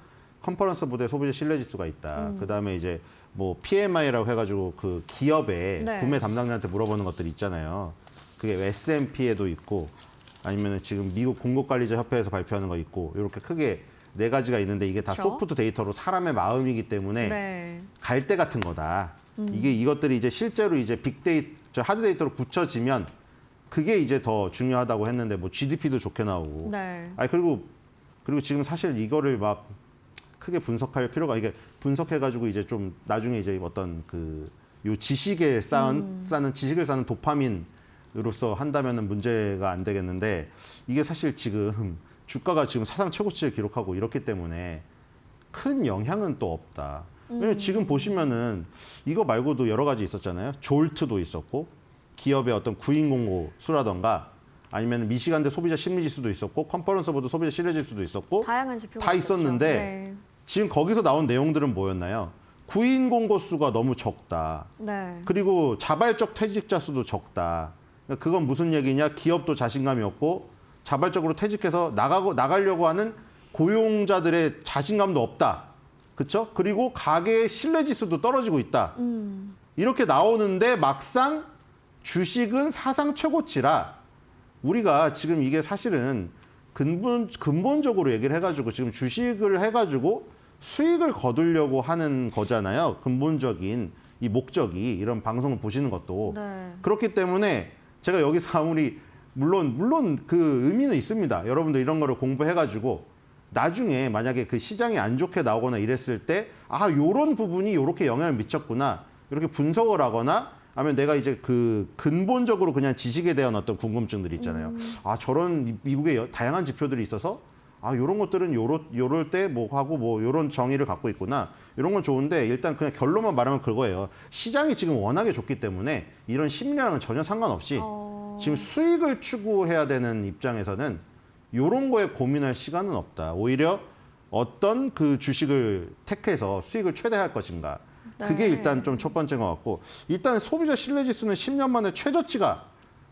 컨퍼런스 보드의 소비자 신뢰지수가 있다. 그 다음에 이제 뭐 PMI라고 해가지고 그 기업의 네. 구매 담당자한테 물어보는 것들이 있잖아요. 그게 S&P에도 있고 아니면 지금 미국 공급관리자 협회에서 발표하는 거 있고 이렇게 크게 네 가지가 있는데 이게 다 그렇죠. 소프트 데이터로 사람의 마음이기 때문에 네. 갈대 같은 거다. 이것들이 이제 실제로 이제 빅데이터, 하드 데이터로 굳혀지면 그게 이제 더 중요하다고 했는데 뭐 GDP도 좋게 나오고. 네. 그리고 지금 사실 이거를 막 크게 분석할 필요가 이게 분석해가지고 이제 좀 나중에 이제 어떤 그 요 지식에 쌓는 지식을 쌓는 도파민으로서 한다면은 문제가 안 되겠는데 이게 사실 지금 주가가 지금 사상 최고치를 기록하고 이렇기 때문에 큰 영향은 또 없다. 왜냐면 지금 보시면은 이거 말고도 여러 가지 있었잖아요. 졸트도 있었고 기업의 어떤 구인공고 수라던가 아니면 미시간대 소비자 심리지수도 있었고 컨퍼런스 보드 소비자 신뢰지수도 있었고 다양한 지표가 다 있었죠. 있었는데 네. 지금 거기서 나온 내용들은 뭐였나요? 부인 공고 수가 너무 적다. 네. 그리고 자발적 퇴직자 수도 적다. 그러니까 그건 무슨 얘기냐? 기업도 자신감이 없고 자발적으로 퇴직해서 나가려고 하는 고용자들의 자신감도 없다. 그렇죠? 그리고 가계의 신뢰 지수도 떨어지고 있다. 이렇게 나오는데 막상 주식은 사상 최고치라 우리가 지금 이게 사실은 근본적으로 얘기를 해가지고 지금 주식을 해가지고 수익을 거두려고 하는 거잖아요. 근본적인 이 목적이 이런 방송을 보시는 것도. 네. 그렇기 때문에 제가 여기서 아무리 물론 그 의미는 있습니다. 여러분들 이런 거를 공부해가지고 나중에 만약에 그 시장이 안 좋게 나오거나 이랬을 때 요런 부분이 요렇게 영향을 미쳤구나. 이렇게 분석을 하거나 아니면 내가 이제 그 근본적으로 그냥 지식에 대한 어떤 궁금증들이 있잖아요. 저런 미국의 다양한 지표들이 있어서 요런 것들은 요럴 때 뭐 하고 뭐 요런 정의를 갖고 있구나. 이런 건 좋은데 일단 그냥 결론만 말하면 그거예요. 시장이 지금 워낙에 좋기 때문에 이런 심리랑은 전혀 상관없이 지금 수익을 추구해야 되는 입장에서는 요런 거에 고민할 시간은 없다. 오히려 어떤 그 주식을 택해서 수익을 최대할 것인가. 그게 네. 일단 좀 첫 번째인 것 같고 일단 소비자 신뢰지수는 10년 만에 최저치가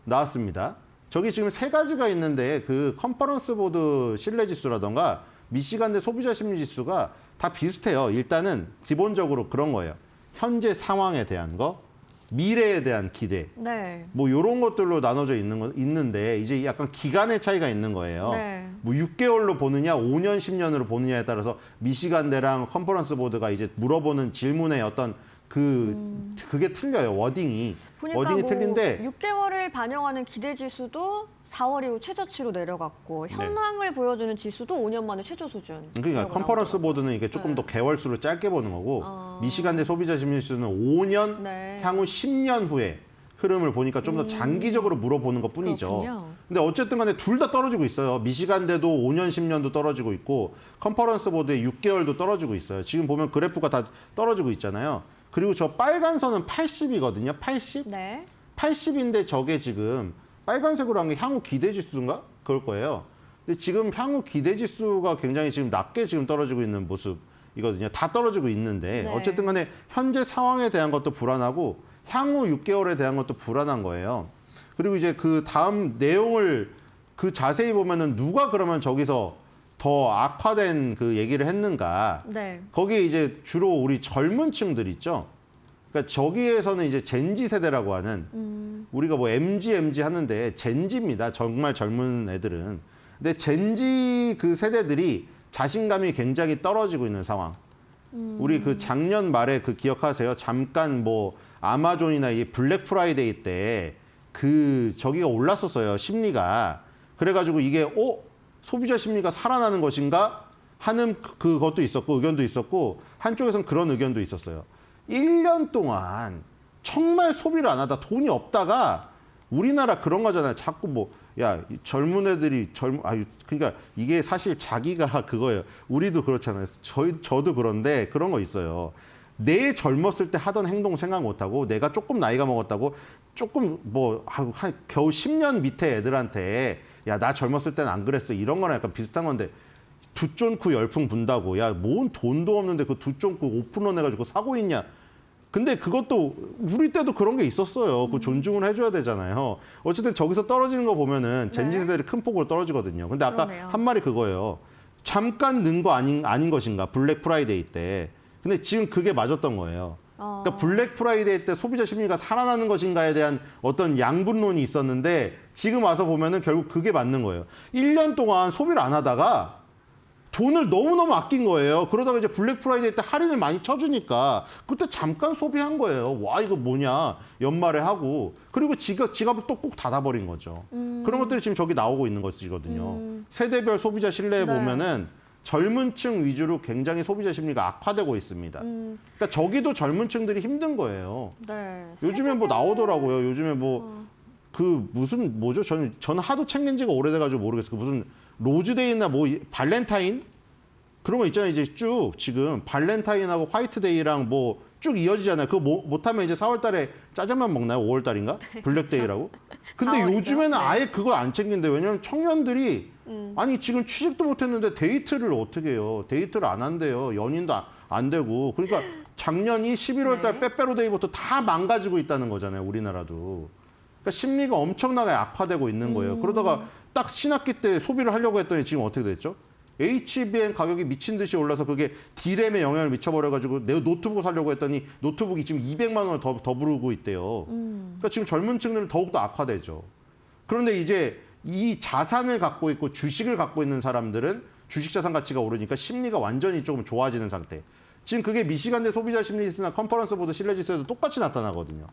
나왔습니다. 저기 지금 세 가지가 있는데 그 컨퍼런스 보드 신뢰지수라던가 미시간대 소비자 심리지수가 다 비슷해요. 일단은 기본적으로 그런 거예요. 현재 상황에 대한 거, 미래에 대한 기대, 네. 뭐 이런 것들로 나눠져 있는데 이제 약간 기간의 차이가 있는 거예요. 네. 뭐 6개월로 보느냐, 5년, 10년으로 보느냐에 따라서 미시간대랑 컨퍼런스 보드가 이제 물어보는 질문의 어떤 그게 틀려요. 워딩이. 보니까 워딩이 틀린데 6개월을 반영하는 기대 지수도 4월 이후 최저치로 내려갔고 현황을 보여주는 지수도 5년 만에 최저 수준. 그러니까 컨퍼런스 보드는 이게 조금 더 개월수로 짧게 보는 거고 미시간대 소비자 심리지수는 5년 네. 향후 10년 후에 흐름을 보니까 좀 더 장기적으로 물어보는 것 뿐이죠. 그렇군요. 근데 어쨌든 간에 둘 다 떨어지고 있어요. 미시간대도 5년, 10년도 떨어지고 있고 컨퍼런스 보드의 6개월도 떨어지고 있어요. 지금 보면 그래프가 다 떨어지고 있잖아요. 그리고 저 빨간 선은 80이거든요. 80? 네. 80인데 저게 지금 빨간색으로 한 게 향후 기대 지수인가? 그럴 거예요. 근데 지금 향후 기대 지수가 굉장히 지금 낮게 지금 떨어지고 있는 모습이거든요. 다 떨어지고 있는데 네. 어쨌든 간에 현재 상황에 대한 것도 불안하고 향후 6개월에 대한 것도 불안한 거예요. 그리고 이제 그 다음 내용을 그 자세히 보면은 누가 그러면 저기서 더 악화된 그 얘기를 했는가? 네. 거기에 이제 주로 우리 젊은 층들 있죠. 그러니까 저기에서는 이제 젠지 세대라고 하는 우리가 뭐 MG 하는데 젠지입니다. 정말 젊은 애들은. 근데 젠지 그 세대들이 자신감이 굉장히 떨어지고 있는 상황. 우리 그 작년 말에 그 기억하세요? 잠깐 뭐 아마존이나 이 블랙 프라이데이 때 그 저기가 올랐었어요. 심리가. 그래가지고 이게 소비자 심리가 살아나는 것인가 하는 그것도 있었고 의견도 있었고 한쪽에서는 그런 의견도 있었어요. 1년 동안 정말 소비를 안 하다 돈이 없다가 우리나라 그런 거잖아요. 자꾸 뭐 젊은 애들이 그러니까 이게 사실 자기가 그거예요. 우리도 그렇잖아요. 저도 그런데 그런 거 있어요. 내 젊었을 때 하던 행동 생각 못 하고 내가 조금 나이가 먹었다고 조금 겨우 10년 밑에 애들한테 나 젊었을 때는 안 그랬어. 이런 거랑 약간 비슷한 건데 두 쫀쿠 열풍 분다고 뭔 돈도 없는데 그 두 쫀쿠 오픈런 해가지고 사고 있냐. 근데 그것도 우리 때도 그런 게 있었어요. 그 존중을 해줘야 되잖아요. 어쨌든 저기서 떨어지는 거 보면은 젠지 세대들이 큰 폭으로 떨어지거든요. 근데 아까 그러네요. 한 말이 그거예요. 잠깐 는 거 아닌 것인가. 블랙 프라이데이 때. 근데 지금 그게 맞았던 거예요. 그러니까 블랙 프라이데이 때 소비자 심리가 살아나는 것인가에 대한 어떤 양분론이 있었는데 지금 와서 보면은 결국 그게 맞는 거예요. 1년 동안 소비를 안 하다가 돈을 너무너무 아낀 거예요. 그러다가 이제 블랙 프라이데이 때 할인을 많이 쳐주니까 그때 잠깐 소비한 거예요. 와 이거 뭐냐 연말에 하고 그리고 지갑을 또 꼭 닫아버린 거죠. 그런 것들이 지금 저기 나오고 있는 것이거든요. 세대별 소비자 신뢰에 네. 보면은 젊은 층 위주로 굉장히 소비자 심리가 악화되고 있습니다. 그러니까 저기도 젊은 층들이 힘든 거예요. 네. 요즘에 뭐 나오더라고요. 요즘에 뭐 뭐죠? 저는 하도 챙긴 지가 오래돼가지고 모르겠어요. 무슨 로즈데이나 뭐 발렌타인 그런 거 있잖아요. 이제 쭉 지금 발렌타인하고 화이트데이랑 뭐 쭉 이어지잖아요. 그거 못하면 이제 4월달에 짜장면 먹나요? 5월달인가? 블랙데이라고? 근데 4월이죠? 요즘에는 네. 아예 그거 안 챙긴대. 왜냐면 청년들이 아니 지금 취직도 못했는데 데이트를 어떻게 해요? 데이트를 안 한대요. 연인도 안 되고. 그러니까 작년이 11월 달 네. 빼빼로데이부터 다 망가지고 있다는 거잖아요, 우리나라도. 그러니까 심리가 엄청나게 악화되고 있는 거예요. 그러다가 딱 신학기 때 소비를 하려고 했더니 지금 어떻게 됐죠? HBM 가격이 미친 듯이 올라서 그게 D램에 영향을 미쳐버려가지고 내 노트북 사려고 했더니 노트북이 지금 200만 원을 더 부르고 있대요. 그러니까 지금 젊은 층들은 더욱더 악화되죠. 그런데 이제 이 자산을 갖고 있고 주식을 갖고 있는 사람들은 주식 자산 가치가 오르니까 심리가 완전히 조금 좋아지는 상태. 지금 그게 미시간대 소비자 심리지수나 컨퍼런스 보드 신뢰지수에도 똑같이 나타나거든요.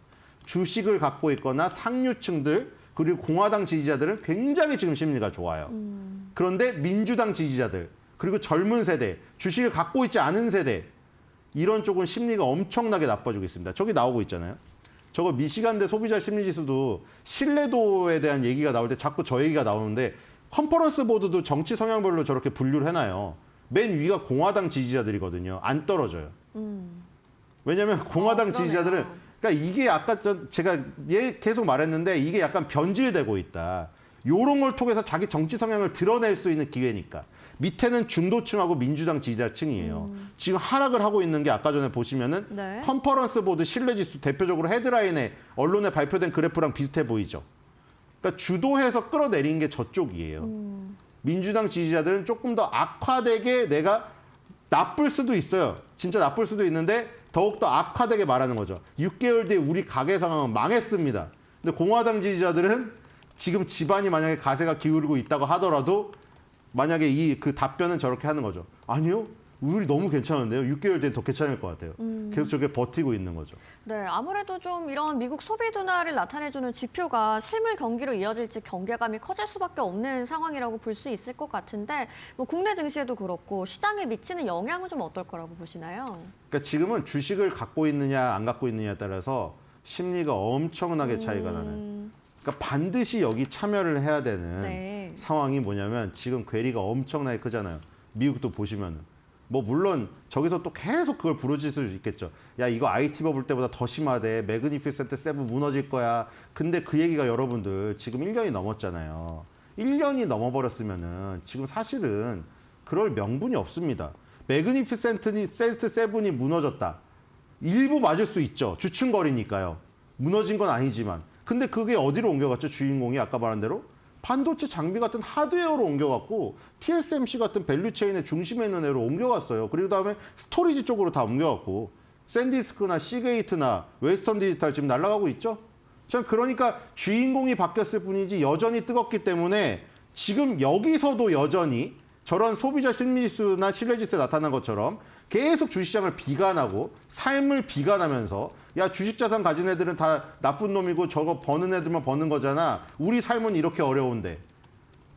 주식을 갖고 있거나 상류층들 그리고 공화당 지지자들은 굉장히 지금 심리가 좋아요. 그런데 민주당 지지자들 그리고 젊은 세대, 주식을 갖고 있지 않은 세대 이런 쪽은 심리가 엄청나게 나빠지고 있습니다. 저기 나오고 있잖아요. 저거 미시간대 소비자 심리지수도 신뢰도에 대한 얘기가 나올 때 자꾸 저 얘기가 나오는데 컨퍼런스 보드도 정치 성향별로 저렇게 분류를 해놔요. 맨 위가 공화당 지지자들이거든요. 안 떨어져요. 왜냐하면 공화당 지지자들은 그러니까 이게 아까 제가 계속 말했는데 이게 약간 변질되고 있다. 요런 걸 통해서 자기 정치 성향을 드러낼 수 있는 기회니까. 밑에는 중도층하고 민주당 지지자층이에요. 지금 하락을 하고 있는 게 아까 전에 보시면은 네. 컨퍼런스 보드 신뢰지수 대표적으로 헤드라인에 언론에 발표된 그래프랑 비슷해 보이죠. 그러니까 주도해서 끌어내린 게 저쪽이에요. 민주당 지지자들은 조금 더 악화되게 내가 나쁠 수도 있어요. 진짜 나쁠 수도 있는데 더욱더 악화되게 말하는 거죠. 6개월 뒤에 우리 가계 상황은 망했습니다. 근데 공화당 지지자들은 지금 집안이 만약에 가세가 기울고 있다고 하더라도 만약에 그 답변은 저렇게 하는 거죠. 아니요. 우리 너무 괜찮은데요. 6개월 뒤에 더 괜찮을 것 같아요. 계속 저게 버티고 있는 거죠. 네, 아무래도 좀 이런 미국 소비 둔화를 나타내주는 지표가 실물 경기로 이어질지 경계감이 커질 수밖에 없는 상황이라고 볼 수 있을 것 같은데 뭐 국내 증시에도 그렇고 시장에 미치는 영향은 좀 어떨 거라고 보시나요? 그러니까 지금은 주식을 갖고 있느냐 안 갖고 있느냐에 따라서 심리가 엄청나게 차이가 나는. 그러니까 반드시 여기 참여를 해야 되는 네. 상황이 뭐냐면 지금 괴리가 엄청나게 크잖아요. 미국도 보시면은. 뭐 물론 저기서 또 계속 그걸 부르질 수 있겠죠. 야 이거 IT 버블 때보다 더 심하대. 매그니피센트 세븐 무너질 거야. 근데 그 얘기가 여러분들 지금 1년이 넘었잖아요. 1년이 넘어버렸으면은 지금 사실은 그럴 명분이 없습니다. 매그니피센트 세븐이 무너졌다. 일부 맞을 수 있죠. 주춤거리니까요. 무너진 건 아니지만. 근데 그게 어디로 옮겨갔죠? 주인공이 아까 말한 대로 반도체 장비 같은 하드웨어로 옮겨갔고 TSMC 같은 밸류체인의 중심에 있는 애로 옮겨갔어요. 그리고 다음에 스토리지 쪽으로 다 옮겨갔고 샌디스크나 시게이트나 웨스턴 디지털 지금 날아가고 있죠. 그러니까 주인공이 바뀌었을 뿐이지 여전히 뜨겁기 때문에 지금 여기서도 여전히 저런 소비자 심리지수나 신뢰지수에 나타난 것처럼 계속 주식시장을 비관하고 삶을 비관하면서 야 주식자산 가진 애들은 다 나쁜 놈이고 저거 버는 애들만 버는 거잖아. 우리 삶은 이렇게 어려운데.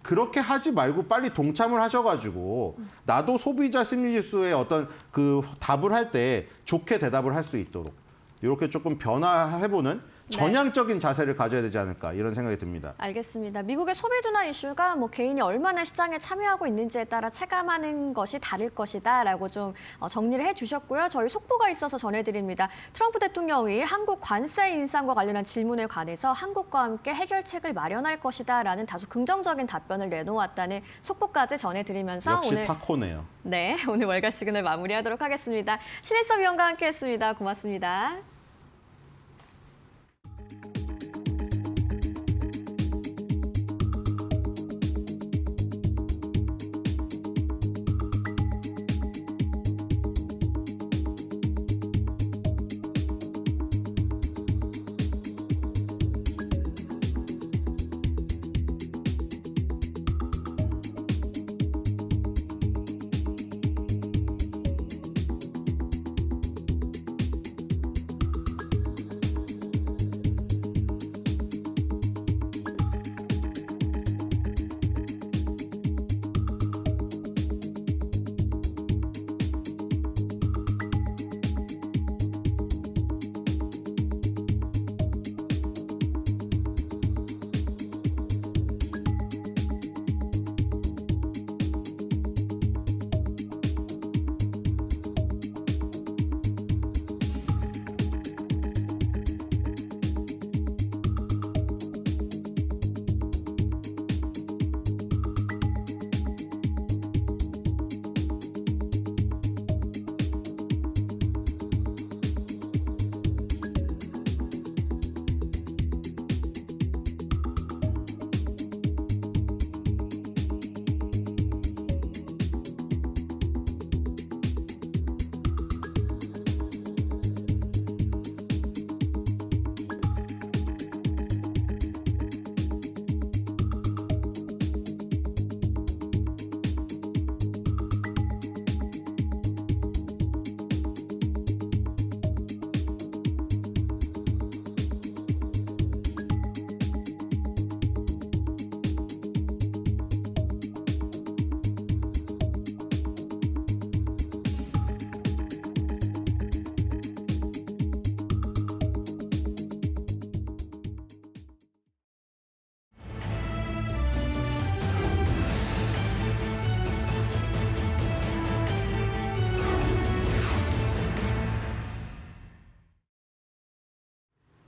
그렇게 하지 말고 빨리 동참을 하셔가지고 나도 소비자 심리지수의 어떤 그 답을 할 때 좋게 대답을 할 수 있도록 이렇게 조금 변화해보는 전향적인 자세를 가져야 되지 않을까 이런 생각이 듭니다. 알겠습니다. 미국의 소비 둔화 이슈가 뭐 개인이 얼마나 시장에 참여하고 있는지에 따라 체감하는 것이 다를 것이다라고 좀 정리를 해주셨고요. 저희 속보가 있어서 전해드립니다. 트럼프 대통령이 한국 관세 인상과 관련한 질문에 관해서 한국과 함께 해결책을 마련할 것이다라는 다소 긍정적인 답변을 내놓았다는 속보까지 전해드리면서 역시 오늘 타코네요. 네, 오늘 월가 시그널 마무리하도록 하겠습니다. 신일섭 위원과 함께했습니다. 고맙습니다.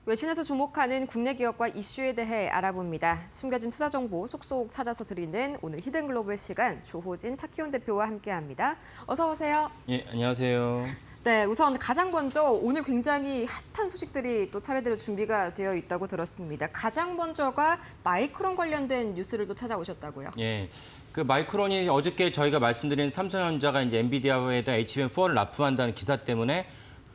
외신에서 주목하는 국내 기업과 이슈에 대해 알아봅니다. 숨겨진 투자 정보 속속 찾아서 드리는 오늘 히든글로벌 시간 조호진 타키온 대표와 함께합니다. 어서 오세요. 예, 안녕하세요. 네, 우선 가장 먼저 오늘 굉장히 핫한 소식들이 또 차례대로 준비가 되어 있다고 들었습니다. 가장 먼저가 마이크론 관련된 뉴스를 또 찾아오셨다고요. 예. 그 마이크론이 어저께 저희가 말씀드린 삼성전자가 이제 엔비디아에다 HBM4를 납품한다는 기사 때문에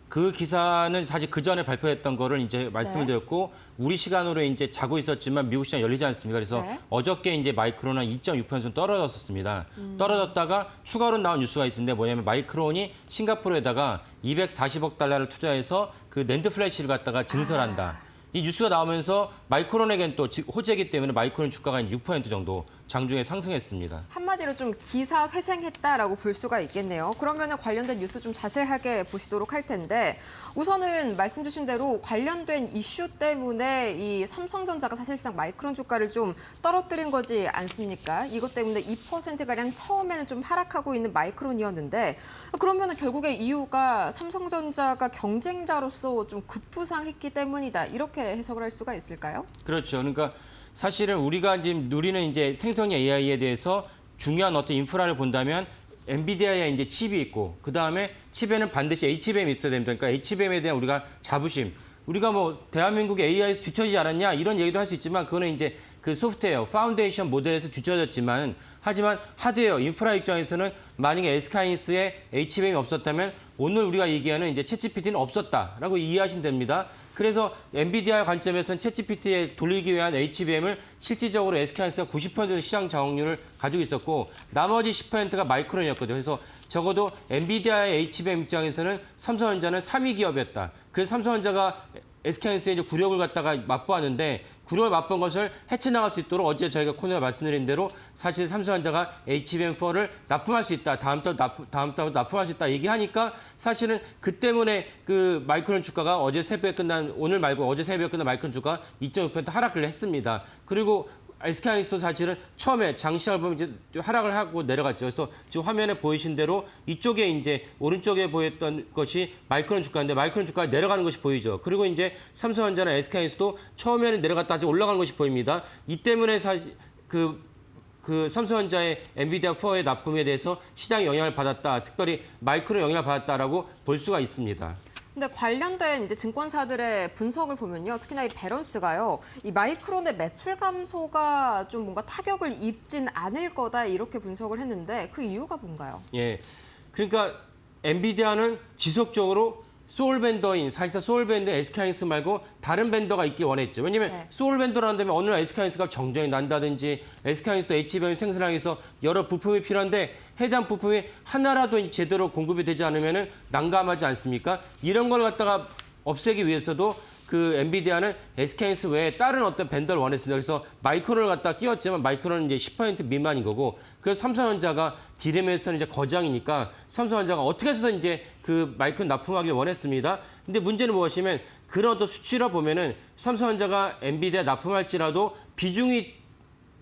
그 기사는 사실 그 전에 발표했던 거를 이제 말씀을 드렸고 우리 시간으로 이제 자고 있었지만 미국 시간 열리지 않습니까? 그래서 어저께 이제 마이크론은 2.6% 떨어졌었습니다. 떨어졌다가 추가로 나온 뉴스가 있는데 뭐냐면 마이크론이 싱가포르에다가 240억 달러를 투자해서 그 낸드 플래시를 갖다가 증설한다. 이 뉴스가 나오면서 마이크론에겐 또 호재이기 때문에 마이크론 주가가 6% 정도 장중에 상승했습니다. 한마디로 좀 기사 회생했다라고 볼 수가 있겠네요. 그러면 관련된 뉴스 좀 자세하게 보시도록 할 텐데 우선은 말씀 주신 대로 관련된 이슈 때문에 이 삼성전자가 사실상 마이크론 주가를 좀 떨어뜨린 거지 않습니까? 이것 때문에 2%가량 처음에는 좀 하락하고 있는 마이크론이었는데 그러면 결국에 이유가 삼성전자가 경쟁자로서 좀 급부상했기 때문이다. 이렇게 해석을 할 수가 있을까요? 그렇죠. 그러니까 사실은 우리가 지금 누리는 이제 생성형 AI에 대해서 중요한 어떤 인프라를 본다면 엔비디아에 이제 칩이 있고 그 다음에 칩에는 반드시 HBM이 있어야 됩니다. 그러니까 HBM에 대한 우리가 자부심. 우리가 뭐 대한민국의 AI 뒤처지지 않았냐 이런 얘기도 할 수 있지만 그거는 이제 그 소프트웨어, 파운데이션 모델에서 뒤처졌지만 하지만 하드웨어, 인프라 입장에서는 만약에 SK하이닉스에 HBM이 없었다면 오늘 우리가 얘기하는 이제 챗GPT는 없었다라고 이해하시면 됩니다. 그래서 엔비디아 관점에서는 챗GPT에 돌리기 위한 HBM을 실질적으로 SK하이닉스가 90% 시장 장악률을 가지고 있었고 나머지 10%가 마이크론이었거든요. 그래서 적어도 엔비디아의 HBM 입장에서는 삼성전자는 3위 기업이었다. 그래서 삼성전자가 SK하이닉스의 이제 구력을 갖다가 맛보았는데 구력을 맛본 것을 헤쳐나갈 수 있도록 어제 저희가 코너에 말씀드린 대로 사실 삼성전자가 HBM4를 납품할 수 있다. 다음 달부터 납품할 수 있다 얘기하니까 사실은 그 때문에 그 마이크론 주가가 어제 새벽에 끝난 오늘 말고 어제 새벽에 끝난 마이크론 주가 2.5% 하락을 했습니다. 그리고 SK하이닉스도 사실은 처음에 장시작을 보면 이제 하락을 하고 내려갔죠. 그래서 지금 화면에 보이신 대로 이쪽에 이제 오른쪽에 보였던 것이 마이크론 주가인데 마이크론 주가가 내려가는 것이 보이죠. 그리고 이제 삼성전자나 SK하이닉스도 처음에는 내려갔다 다시 올라가는 것이 보입니다. 이 때문에 사실 그 삼성전자의 엔비디아 4의 납품에 대해서 시장이 영향을 받았다. 특별히 마이크론 영향을 받았다라고 볼 수가 있습니다. 근데 관련된 이제 증권사들의 분석을 보면요. 특히나 이 밸런스가요. 이 마이크론의 매출 감소가 좀 뭔가 타격을 입진 않을 거다 이렇게 분석을 했는데 그 이유가 뭔가요? 예. 그러니까 엔비디아는 지속적으로 소울 벤더인 사실상 소울 벤더 SK하이닉스 말고 다른 벤더가 있길 원했죠. 왜냐면 소울 벤더라는 다음에 어느 날 SK하이닉스가 정전이 난다든지 SK하이닉스도 HBM 생산하기 위해서 여러 부품이 필요한데 해당 부품이 하나라도 제대로 공급이 되지 않으면 난감하지 않습니까? 이런 걸 갖다가 없애기 위해서도 그 엔비디아는 SK하이닉스 외에 다른 어떤 벤더를 원했습니다. 그래서 마이크론을 갖다 끼웠지만 마이크론은 이제 10% 미만인 거고 그래서 삼성전자가 디램에서는 이제 거장이니까 삼성전자가 어떻게 해서 이제 그 마이크론 납품하길 원했습니다. 근데 문제는 무엇이면 그런 어떤 수치로 보면은 삼성전자가 엔비디아 납품할지라도 비중이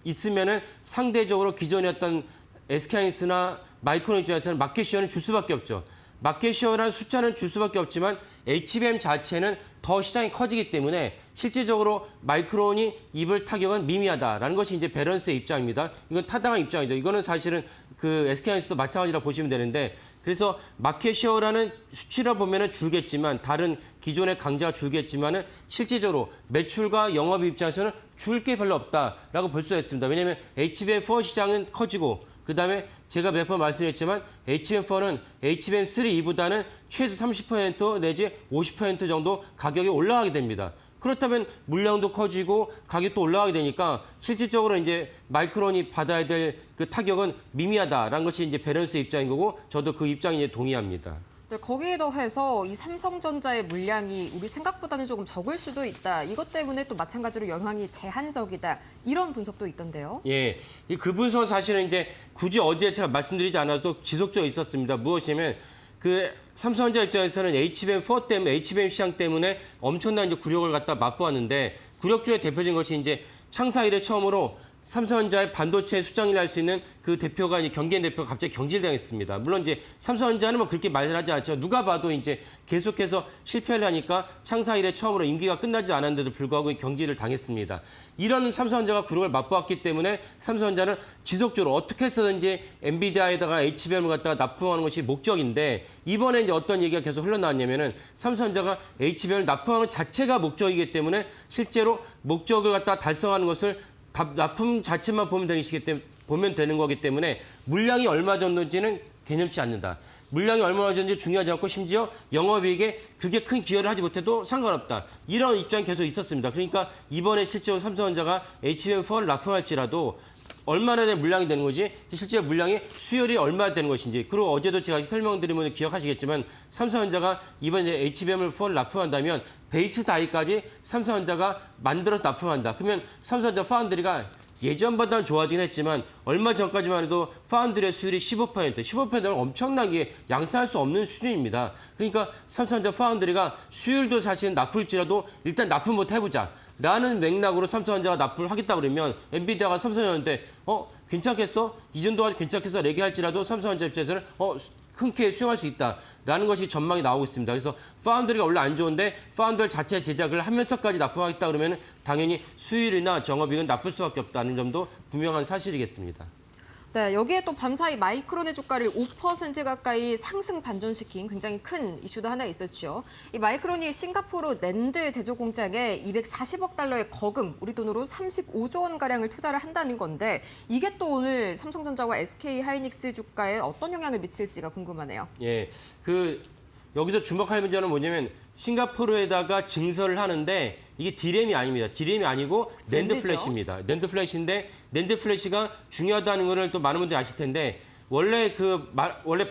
있으면은 상대적으로 기존이었던 SK하이닉스나 마이크론 입장에서는 마켓시어는 줄 수밖에 없죠. 마켓시어라는 숫자는 줄 수밖에 없지만 HBM 자체는 더 시장이 커지기 때문에 실질적으로 마이크론이 입을 타격은 미미하다라는 것이 이제 밸런스의 입장입니다. 이건 타당한 입장이죠. 이거는 사실은 그 SK하이닉스도 마찬가지라고 보시면 되는데 그래서 마켓시어라는 수치로 보면은 줄겠지만 다른 기존의 강자가 줄겠지만은 실질적으로 매출과 영업 입장에서는 줄 게 별로 없다라고 볼 수가 있습니다. 왜냐하면 HBM4 시장은 커지고 그다음에 제가 몇 번 말씀드렸지만 HBM4는 HBM3보다는 최소 30% 내지 50% 정도 가격이 올라가게 됩니다. 그렇다면 물량도 커지고 가격도 올라가게 되니까 실질적으로 이제 마이크론이 받아야 될 그 타격은 미미하다라는 것이 이제 밸런스 입장인 거고 저도 그 입장에 이제 동의합니다. 네, 거기에 더해서 이 삼성전자의 물량이 우리 생각보다는 조금 적을 수도 있다. 이것 때문에 또 마찬가지로 영향이 제한적이다. 이런 분석도 있던데요. 예, 그 분석은 사실은 이제 굳이 어제 제가 말씀드리지 않아도 지속적으로 있었습니다. 무엇이냐면 그 삼성전자 입장에서는 HBM4 때문에 HBM 시장 때문에 엄청난 이제 굴욕을 갖다 맛보았는데 굴욕 중에 대표적인 것이 이제 창사 이래 처음으로 삼성전자의 반도체 수장을 할 수 있는 그 대표가 이제 경기현 대표가 갑자기 경질당했습니다. 물론 이제 삼성전자는 뭐 그렇게 말을 하지 않죠. 누가 봐도 이제 계속해서 실패를 하니까 창사 이래 처음으로 임기가 끝나지 않았는데도 불구하고 경질을 당했습니다. 이런 삼성전자가 그룹을 맛보았기 때문에 삼성전자는 지속적으로 어떻게 해서든지 엔비디아에다가 HBM을 갖다가 납품하는 것이 목적인데 이번에 이제 어떤 얘기가 계속 흘러나왔냐면은 삼성전자가 HBM을 납품하는 자체가 목적이기 때문에 실제로 목적을 갖다가 달성하는 것을 납품 자체만 보면 되는 거기 때문에 물량이 얼마 정도인지는 개념치 않는다. 물량이 얼마나 되는지 중요하지 않고 심지어 영업이익에 그게 큰 기여를 하지 못해도 상관없다. 이런 입장이 계속 있었습니다. 그러니까 이번에 실제로 삼성전자가 HBM4를 납품할지라도 얼마나 된 물량이 되는 거지, 실제 물량이 수율이 얼마나 되는 것인지. 그리고 어제도 제가 설명드리면 기억하시겠지만 삼성전자가 이번에 HBM4를 납품한다면 베이스 다이까지 삼성전자가 만들어서 납품한다. 그러면 삼성전자 파운드리가 예전보다는 좋아지긴 했지만 얼마 전까지만 해도 파운드리의 수율이 15%는 엄청나게 양산할 수 없는 수준입니다. 그러니까 삼성전자 파운드리가 수율도 사실 나쁠지라도 일단 납품부터 해보자. 라는 맥락으로 삼성전자가 납품을 하겠다 그러면 엔비디아가 삼성전자한테 괜찮겠어? 이 정도가 괜찮겠어? 얘기할지라도 삼성전자 입장에서는 흔쾌히 수용할 수 있다라는 것이 전망이 나오고 있습니다. 그래서 파운드리가 원래 안 좋은데 파운드리 자체 제작을 하면서까지 납품하겠다 그러면 당연히 수율이나 정업이익은 나쁠 수밖에 없다는 점도 분명한 사실이겠습니다. 네, 여기에 또 밤사이 마이크론의 주가를 5% 가까이 상승 반전시킨 굉장히 큰 이슈도 하나 있었죠. 이 마이크론이 싱가포르 낸드 제조 공장에 240억 달러의 거금, 우리 돈으로 35조 원 가량을 투자를 한다는 건데 이게 또 오늘 삼성전자와 SK 하이닉스 주가에 어떤 영향을 미칠지가 궁금하네요. 예, 여기서 주목할 문제는 뭐냐면 싱가포르에다가 증설을 하는데 이게 D램이 아닙니다. D램이 아니고 낸드 낸드죠? 플래시입니다. 낸드 플래시인데 낸드 플래시가 중요하다는 것을 또 많은 분들이 아실 텐데 원래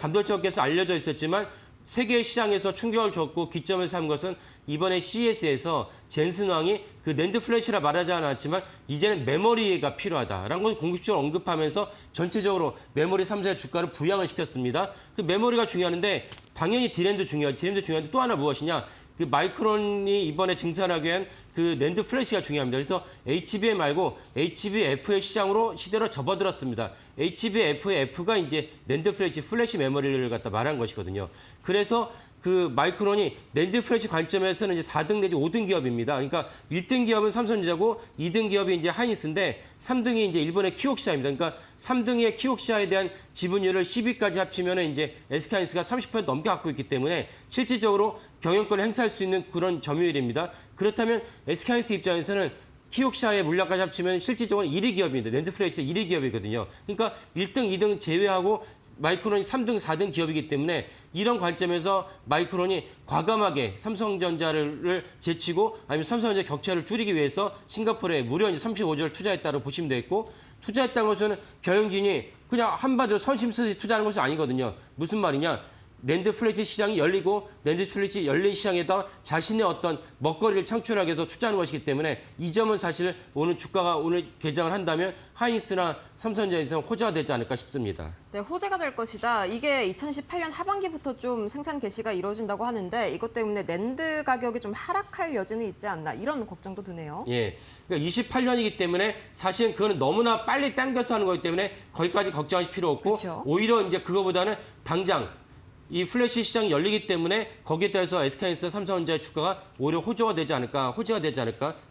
반도체 업계에서 알려져 있었지만 세계 시장에서 충격을 줬고 기점을 삼은 것은 이번에 CES에서 젠슨 왕이 그 낸드 플래시라 말하지 않았지만 이제는 메모리가 필요하다라는 걸 공식적으로 언급하면서 전체적으로 메모리 3사의 주가를 부양을 시켰습니다. 그 메모리가 중요한데 당연히 D램도 중요하지. D램도 중요한데 또 하나 무엇이냐? 그 마이크론이 이번에 증산하기 위한 그 낸드 플래시가 중요합니다. 그래서 HBM 말고 HBF의 시대로 접어들었습니다. HBF의 F가 이제 낸드 플래시 메모리를 갖다 말한 것이거든요. 그래서 그 마이크론이 낸드 플래시 관점에서는 이제 4등 내지 5등 기업입니다. 그러니까 1등 기업은 삼성전자고 2등 기업이 이제 하이닉스인데 3등이 이제 일본의 키옥시아입니다. 그러니까 3등의 키옥시아에 대한 지분율을 10위까지 합치면은 이제 SK하이닉스가 30% 넘게 갖고 있기 때문에 실질적으로 경영권을 행사할 수 있는 그런 점유율입니다. 그렇다면 SK하이닉스 입장에서는 키옥시아의 물량까지 합치면 실질적으로 1위 기업입니다. 낸드 플래시 1위 기업이거든요. 그러니까 1등, 2등 제외하고 마이크론이 3등, 4등 기업이기 때문에 이런 관점에서 마이크론이 과감하게 삼성전자를 제치고 아니면 삼성전자 격차를 줄이기 위해서 싱가포르에 무려 이제 35조를 투자했다고 보시면 되겠고 투자했다는 것은 경영진이 그냥 한마디로 선심스레 투자하는 것이 아니거든요. 무슨 말이냐? 낸드 플래시 시장이 열리고 낸드 플래시 열린 시장에다 자신의 어떤 먹거리를 창출하기 위해서 투자하는 것이기 때문에 이 점은 사실 오늘 주가가 오늘 개장을 한다면 하이닉스나 삼성전자에서 호재가 되지 않을까 싶습니다. 네, 호재가 될 것이다. 이게 2018년 하반기부터 좀 생산 개시가 이루어진다고 하는데 이것 때문에 낸드 가격이 좀 하락할 여지는 있지 않나 이런 걱정도 드네요. 예, 그러니까 28년이기 때문에 사실은 그거는 너무나 빨리 당겨서 하는 거기 때문에 거기까지 걱정하실 필요 없고 그렇죠. 오히려 이제 그거보다는 당장 이 플래시 시장이 열리기 때문에 거기에 따라서 SK하이닉스, 삼성전자의 주가가 오히려 호재가 되지 않을까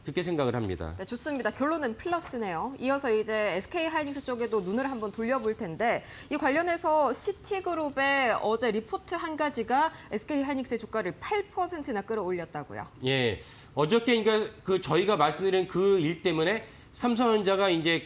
그렇게 생각을 합니다. 네, 좋습니다. 결론은 플러스네요. 이어서 이제 SK 하이닉스 쪽에도 눈을 한번 돌려볼 텐데 이 관련해서 시티그룹의 어제 리포트 한 가지가 SK 하이닉스의 주가를 8%나 끌어올렸다고요. 예, 어저께 그러니까 저희가 말씀드린 그 일 때문에 삼성전자가 이제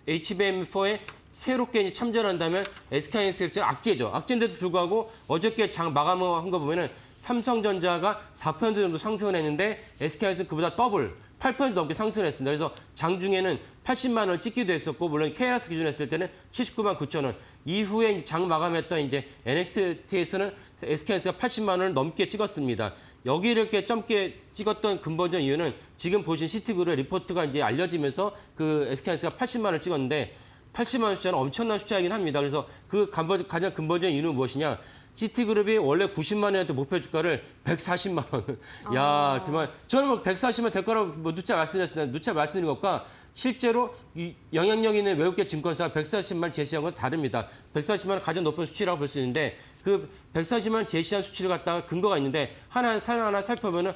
HBM4에 새롭게 이제 참전한다면 SK하이닉스 악재죠. 악재인데도 불구하고 어저께 장 마감한 거 보면은 삼성전자가 4% 정도 상승을 했는데 SK하이닉스 그보다 더블 8% 넘게 상승을 했습니다. 그래서 장중에는 80만 원을 찍기도 했었고 물론 KRS 기준으로 했을 때는 79만 9천 원. 이후에 장 마감했던 이제 NXT에서는 SK하이닉스가 80만 원을 넘게 찍었습니다. 여기를 이렇게 점게 찍었던 근본적 이유는 지금 보신 시티그룹의 리포트가 이제 알려지면서 그 SK하이닉스가 80만 원을 찍었는데 80만 원 숫자는 엄청난 숫자이긴 합니다. 그래서 그 가장 근본적인 이유는 무엇이냐? 시티그룹이 원래 90만 원이었던 목표 주가를 140만 원. 야, 그만. 저는 뭐 140만 될 거라고 뭐 누차 말씀드렸습니다. 누차 말씀드린 것과 실제로 이 영향력 있는 외국계 증권사가 140만 원 제시한 건 다릅니다. 140만 원 가장 높은 수치라고 볼 수 있는데 그 140만 원 제시한 수치를 갖다가 근거가 있는데 하나 살펴보면은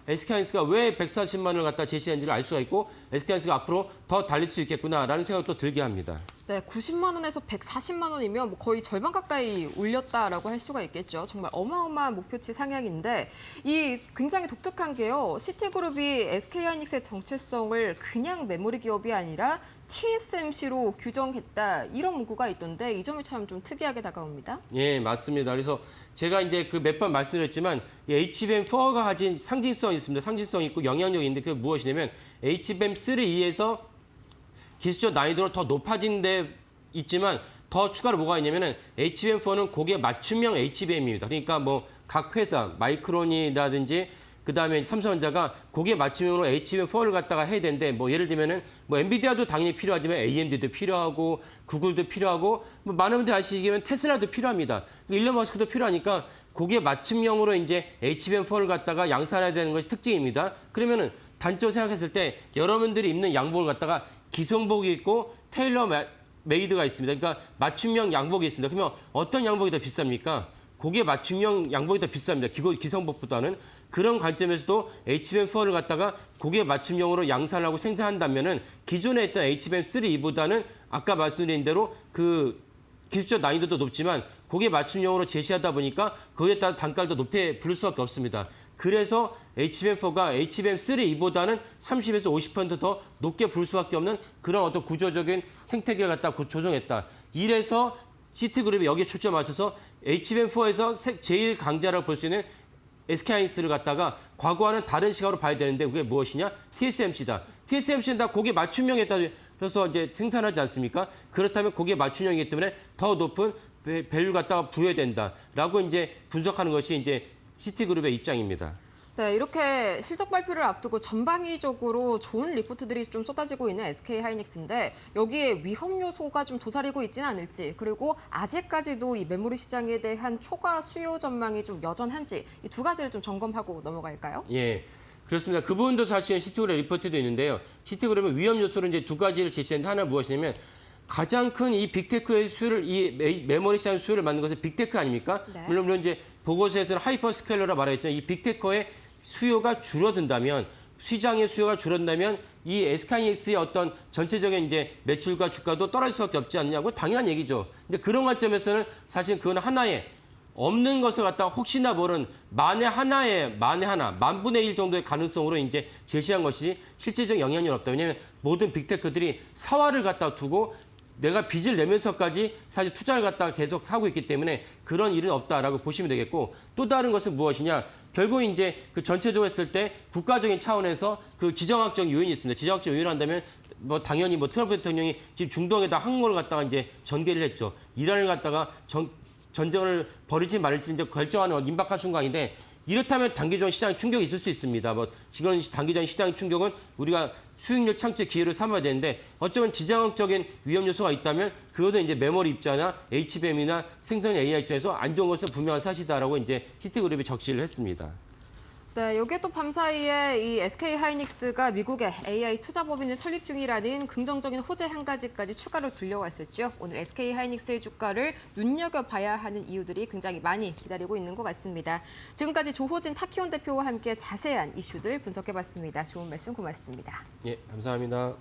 SK하이닉스가 왜 140만 원을 갖다 제시한지를 알 수가 있고 SK하이닉스가 앞으로 더 달릴 수 있겠구나라는 생각도 들게 합니다. 네, 90만 원에서 140만 원이면 뭐 거의 절반 가까이 올렸다라고 할 수가 있겠죠. 정말 어마어마한 목표치 상향인데 이 굉장히 독특한 게요. 시티그룹이 SK하이닉스의 정체성을 그냥 메모리 기업이 아니라 TSMC로 규정했다 이런 문구가 있던데 이 점이 참 좀 특이하게 다가옵니다. 예, 맞습니다. 그래서 제가 이제 그 몇 번 말씀드렸지만 HBM4가 가진 상징성이 있습니다. 상징성이 있고 영향력이 있는데 그게 무엇이냐면 HBM3E에서 기술적 난이도가 더 높아진 데 있지만 더 추가로 뭐가 있냐면은 HBM4는 고객 맞춤형 HBM입니다. 그러니까 뭐 각 회사 마이크론이라든지 그다음에 삼성전자가 고객 맞춤형으로 HBM4를 갖다가 해야 되는데 뭐 예를 들면은 뭐 엔비디아도 당연히 필요하지만 AMD도 필요하고 구글도 필요하고 뭐 많은 분들이 아시겠지만 테슬라도 필요합니다. 일론 머스크도 필요하니까 고객 맞춤형으로 이제 HBM4를 갖다가 양산해야 되는 것이 특징입니다. 그러면은 단점 생각했을 때 여러분들이 입는 양복을 갖다가 기성복이 있고 테일러 메이드가 있습니다. 그러니까 맞춤형 양복이 있습니다. 그러면 어떤 양복이 더 비쌉니까? 고객 맞춤형 양복이 더 비쌉니다. 기성복보다는. 그런 관점에서도 HBM4를 갖다가 고객 맞춤형으로 양산하고 생산한다면은 기존에 했던 HBM3E보다는 아까 말씀드린 대로 그 기술적 난이도도 높지만 고객 맞춤형으로 제시하다 보니까 거기에 따라 단가를 더 높게 부를 수밖에 없습니다. 그래서 HBM4가 HBM3E보다는 30에서 50% 더 높게 부를 수밖에 없는 그런 어떤 구조적인 생태계를 갖다 조정했다. 이래서 시티그룹이 여기에 초점 맞춰서 HBM4에서 제일 강자라고 볼 수 있는 SK하이닉스를 갖다가 과거와는 다른 시각으로 봐야 되는데 그게 무엇이냐? TSMC다. TSMC는 다 고객 맞춤형에 따라서 이제 생산하지 않습니까? 그렇다면 고객 맞춤형이기 때문에 더 높은 밸류 갖다가 부여해야 된다라고 이제 분석하는 것이 이제 시티그룹의 입장입니다. 네, 이렇게 실적 발표를 앞두고 전방위적으로 좋은 리포트들이 좀 쏟아지고 있는 SK하이닉스인데 여기에 위험 요소가 좀 도사리고 있지는 않을지 그리고 아직까지도 이 메모리 시장에 대한 초과 수요 전망이 좀 여전한지 이 두 가지를 좀 점검하고 넘어갈까요? 예. 그렇습니다. 그 부분도 사실 시티그룹의 리포트도 있는데요. 시티그룹은 위험 요소로 이제 두 가지를 제시했는데 하나 무엇이냐면 가장 큰 이 빅테크의 수를 이 메모리 시장 수를 만든 것은 빅테크 아닙니까? 네. 물론 이제 보고서에서는 하이퍼스케일러라 말했지만 이 빅테크의 수요가 줄어든다면 시장의 수요가 줄어든다면 이 SK하이닉스의 어떤 전체적인 이제 매출과 주가도 떨어질 수밖에 없지 않냐고 당연한 얘기죠. 근데 그런 관점에서는 사실 그건 하나의 없는 것을 갖다가 혹시나 모르는 만에 하나, 만분의 1 정도의 가능성으로 이제 제시한 것이 실질적 영향력이 없다. 왜냐하면 모든 빅테크들이 사활을 갖다 두고 내가 빚을 내면서까지 사실 투자를 갖다가 계속 하고 있기 때문에 그런 일은 없다라고 보시면 되겠고 또 다른 것은 무엇이냐? 결국 이제 그 전체적으로 했을 때 국가적인 차원에서 그 지정학적 요인이 있습니다. 지정학적 요인을 한다면 뭐 당연히 뭐 트럼프 대통령이 지금 중동에다 항모를 갖다가 이제 전개를 했죠. 이란을 갖다가 전쟁을 벌이지 말지 이제 결정하는 임박한 순간인데 이렇다면 단기적인 시장 충격이 있을 수 있습니다. 뭐 이런 단기적인 시장 충격은 우리가 수익률 창출 기회를 삼아야 되는데 어쩌면 지정학적인 위험 요소가 있다면 그것도 이제 메모리 입자나 HBM이나 생성 AI 입장에서 안 좋은 것은 분명한 사실이다라고 이제 시티그룹이 적시를 했습니다. 네, 여기에 또 밤사이에 이 SK하이닉스가 미국의 AI 투자법인을 설립 중이라는 긍정적인 호재 한 가지까지 추가로 들려왔었죠. 오늘 SK하이닉스의 주가를 눈여겨봐야 하는 이유들이 굉장히 많이 기다리고 있는 것 같습니다. 지금까지 조호진 타키온 대표와 함께 자세한 이슈들 분석해봤습니다. 좋은 말씀 고맙습니다. 예, 감사합니다.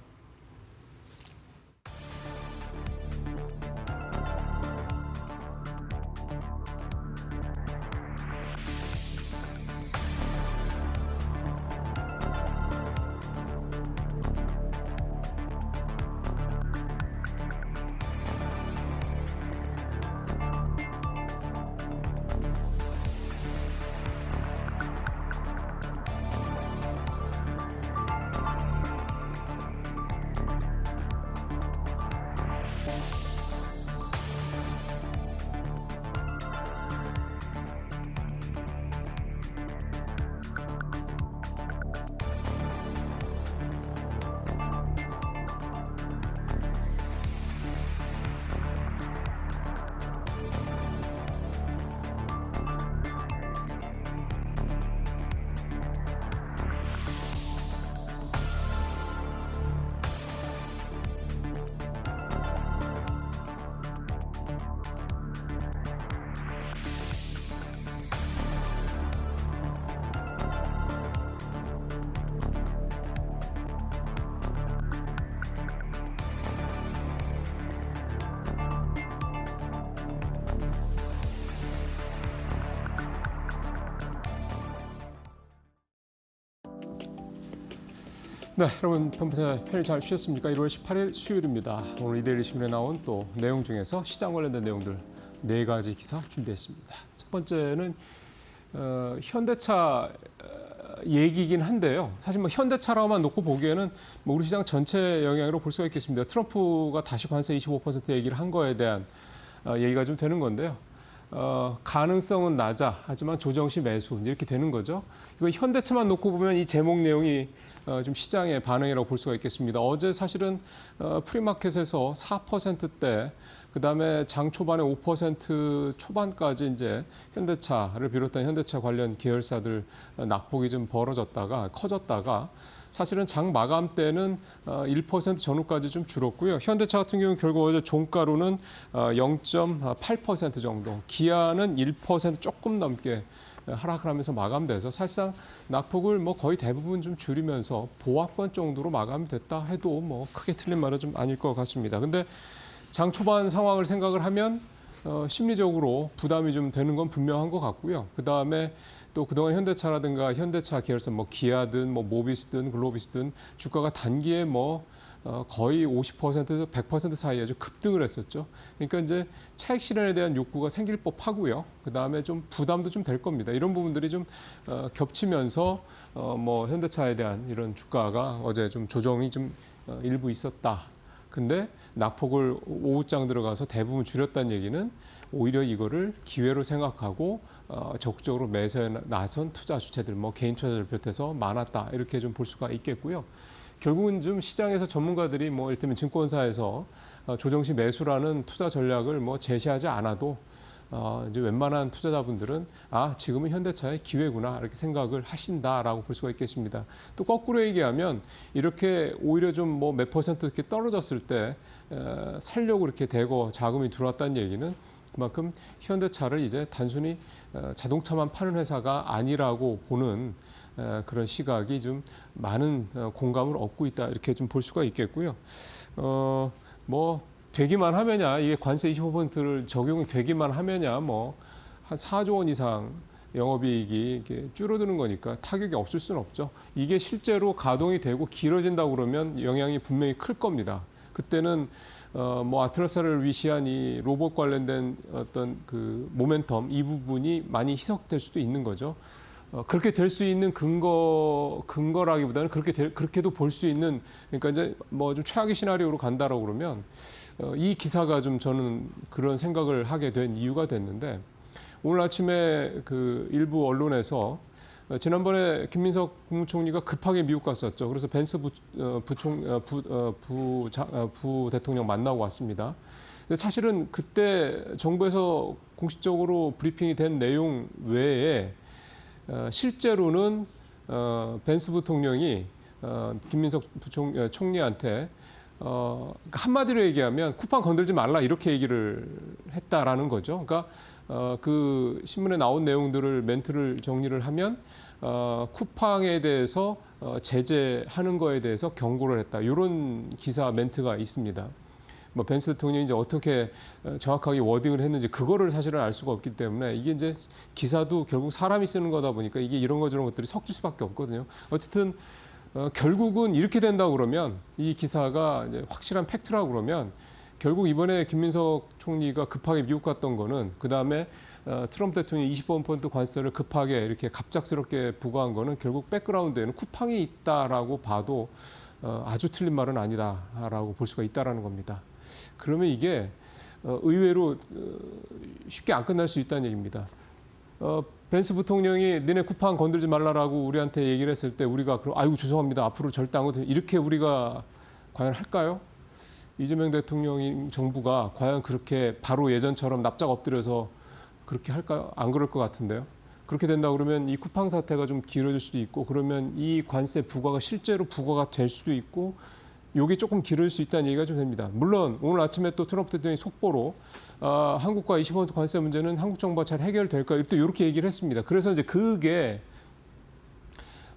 네, 여러분 평소에 편히 잘 쉬셨습니까? 1월 18일 수요일입니다. 오늘 이데일리 신문에 나온 또 내용 중에서 시장 관련된 내용들 4가지 기사 준비했습니다. 첫 번째는 현대차 얘기이긴 한데요. 사실 뭐 현대차라고만 놓고 보기에는 뭐 우리 시장 전체 영향으로 볼 수가 있겠습니다. 트럼프가 다시 관세 25% 얘기를 한 거에 대한 얘기가 좀 되는 건데요. 가능성은 낮아. 하지만 조정 시 매수 이렇게 되는 거죠. 이거 현대차만 놓고 보면 이 제목 내용이 좀 시장의 반응이라고 볼 수가 있겠습니다. 어제 사실은 프리마켓에서 4%대, 그다음에 장 초반에 5% 초반까지 이제 현대차를 비롯한 현대차 관련 계열사들 낙폭이 좀 커졌다가 사실은 장 마감 때는 1% 전후까지 좀 줄었고요. 현대차 같은 경우는 결국 어제 종가로는 0.8% 정도, 기아는 1% 조금 넘게 하락을 하면서 마감돼서 사실상 낙폭을 뭐 거의 대부분 좀 줄이면서 보합권 정도로 마감됐다 해도 뭐 크게 틀린 말은 좀 아닐 것 같습니다. 근데 장 초반 상황을 생각을 하면 심리적으로 부담이 좀 되는 건 분명한 것 같고요. 그 다음에 또 그동안 현대차라든가 현대차 계열사 뭐 기아든 뭐 모비스든 글로비스든 주가가 단기에 뭐 거의 50%에서 100% 사이에 아주 급등을 했었죠. 그러니까 이제 차익 실현에 대한 욕구가 생길 법하고요. 그 다음에 좀 부담도 좀 될 겁니다. 이런 부분들이 좀 겹치면서 뭐 현대차에 대한 이런 주가가 어제 좀 조정이 좀 일부 있었다. 근데 낙폭을 오후장 들어가서 대부분 줄였다는 얘기는 오히려 이거를 기회로 생각하고 적극적으로 매수에 나선 투자 주체들, 뭐 개인 투자자를 비롯해서 많았다 이렇게 좀 볼 수가 있겠고요. 결국은 좀 시장에서 전문가들이 뭐 이를테면 증권사에서 조정 시 매수라는 투자 전략을 뭐 제시하지 않아도 이제 웬만한 투자자분들은 지금은 현대차의 기회구나 이렇게 생각을 하신다라고 볼 수가 있겠습니다. 또 거꾸로 얘기하면 이렇게 오히려 좀 뭐 몇 퍼센트 이렇게 떨어졌을 때 살려고 이렇게 대거 자금이 들어왔다는 얘기는 그만큼 현대차를 이제 단순히 자동차만 파는 회사가 아니라고 보는 그런 시각이 좀 많은 공감을 얻고 있다 이렇게 좀 볼 수가 있겠고요. 뭐 되기만 하면야 이게 관세 25%를 적용이 되기만 하면야 뭐 한 4조 원 이상 영업이익이 이렇게 줄어드는 거니까 타격이 없을 수는 없죠. 이게 실제로 가동이 되고 길어진다고 그러면 영향이 분명히 클 겁니다. 그때는 뭐 아틀라스를 위시한 이 로봇 관련된 어떤 그 모멘텀 이 부분이 많이 희석될 수도 있는 거죠. 그렇게 될 수 있는 근거라기보다는 그렇게도 볼 수 있는, 그러니까 이제 뭐 좀 최악의 시나리오로 간다라고 그러면 이 기사가 좀 저는 그런 생각을 하게 된 이유가 됐는데, 오늘 아침에 그 일부 언론에서 지난번에 김민석 국무총리가 급하게 미국 갔었죠. 그래서 벤스 부 대통령 만나고 왔습니다. 근데 사실은 그때 정부에서 공식적으로 브리핑이 된 내용 외에 실제로는 벤스 부통령이 김민석 총리한테 한마디로 얘기하면 쿠팡 건들지 말라 이렇게 얘기를 했다라는 거죠. 그러니까 그 신문에 나온 내용들을 멘트를 정리를 하면 쿠팡에 대해서 제재하는 거에 대해서 경고를 했다. 이런 기사 멘트가 있습니다. 뭐 벤스 대통령이 이제 어떻게 정확하게 워딩을 했는지 그거를 사실은 알 수가 없기 때문에 이게 이제 기사도 결국 사람이 쓰는 거다 보니까 이게 이런 거 저런 것들이 섞일 수밖에 없거든요. 어쨌든 결국은 이렇게 된다고 그러면 이 기사가 이제 확실한 팩트라고 그러면 결국 이번에 김민석 총리가 급하게 미국 갔던 거는 그다음에 트럼프 대통령이 25% 관세를 급하게 이렇게 갑작스럽게 부과한 거는 결국 백그라운드에는 쿠팡이 있다라고 봐도 아주 틀린 말은 아니다라고 볼 수가 있다라는 겁니다. 그러면 이게 의외로 쉽게 안 끝날 수 있다는 얘기입니다. 벤스 부통령이 니네 쿠팡 건들지 말라라고 우리한테 얘기를 했을 때 우리가 그럼 아이고 죄송합니다. 앞으로 절대 안 건드려. 이렇게 우리가 과연 할까요? 이재명 대통령 정부가 과연 그렇게 바로 예전처럼 납작 엎드려서 그렇게 할까요? 안 그럴 것 같은데요. 그렇게 된다 그러면 이 쿠팡 사태가 좀 길어질 수도 있고 그러면 이 관세 부과가 실제로 부과가 될 수도 있고 이게 조금 길어질 수 있다는 얘기가 좀 됩니다. 물론 오늘 아침에 또 트럼프 대통령이 속보로 한국과 25% 관세 문제는 한국 정부가 잘 해결될까 또 이렇게 얘기를 했습니다. 그래서 이제 그게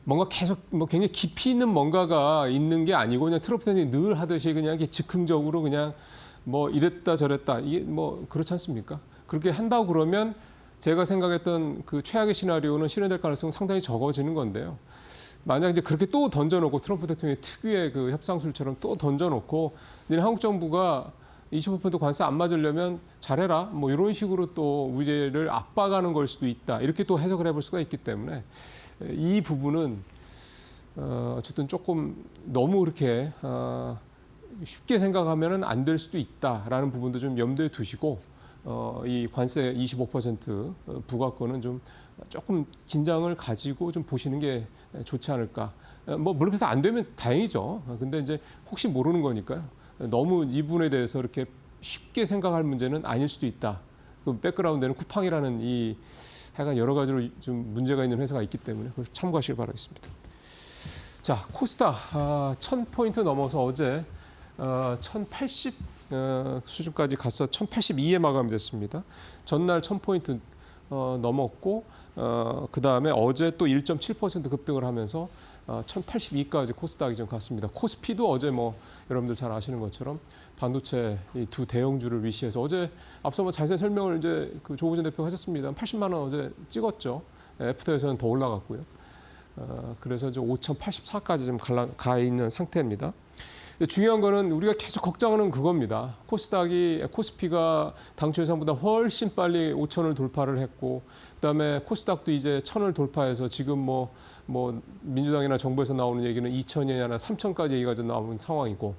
뭔가 계속 뭐 굉장히 깊이 있는 뭔가가 있는 게 아니고 그냥 트럼프 대통령이 늘 하듯이 그냥 즉흥적으로 그냥 뭐 이랬다 저랬다 이게 뭐 그렇지 않습니까? 그렇게 한다고 그러면 제가 생각했던 그 최악의 시나리오는 실현될 가능성은 상당히 적어지는 건데요. 만약 이제 그렇게 또 던져놓고 트럼프 대통령의 특유의 그 협상술처럼 또 던져놓고 니네 한국 정부가 25% 관세 안 맞으려면 잘해라 뭐 이런 식으로 또 우리를 압박하는 걸 수도 있다 이렇게 또 해석을 해볼 수가 있기 때문에 이 부분은 어쨌든 조금 너무 그렇게 쉽게 생각하면은 안 될 수도 있다라는 부분도 좀 염두에 두시고 이 관세 25% 부과권은 좀 조금 긴장을 가지고 좀 보시는 게 좋지 않을까. 뭐 물론 그래서 안 되면 다행이죠. 근데 이제 혹시 모르는 거니까요. 너무 이 부분에 대해서 이렇게 쉽게 생각할 문제는 아닐 수도 있다. 그 백그라운드에는 쿠팡이라는 이 하여간 여러 가지로 좀 문제가 있는 회사가 있기 때문에 그래서 참고하시길 바라겠습니다. 자, 코스닥 1000포인트 넘어서 어제 1080 수준까지 가서 1082에 마감이 됐습니다. 전날 1000포인트 넘었고 그다음에 어제 또 1.7% 급등을 하면서 1082까지 코스닥이 좀 갔습니다. 코스피도 어제 뭐 여러분들 잘 아시는 것처럼 반도체 이 두 대형주를 위시해서 어제 앞서 뭐 자세한 설명을 이제 그 조우진 대표가 하셨습니다. 80만 원 어제 찍었죠. 애프터에서는 더 올라갔고요. 그래서 이제 5,084까지 좀 가 있는 상태입니다. 중요한 거는 우리가 계속 걱정하는 그겁니다. 코스피가 당초 예상보다 훨씬 빨리 5천을 돌파를 했고, 그다음에 코스닥도 이제 1,000을 돌파해서 지금 뭐 민주당이나 정부에서 나오는 얘기는 2,000이나 3,000까지 얘기가 좀 나오는 상황이고,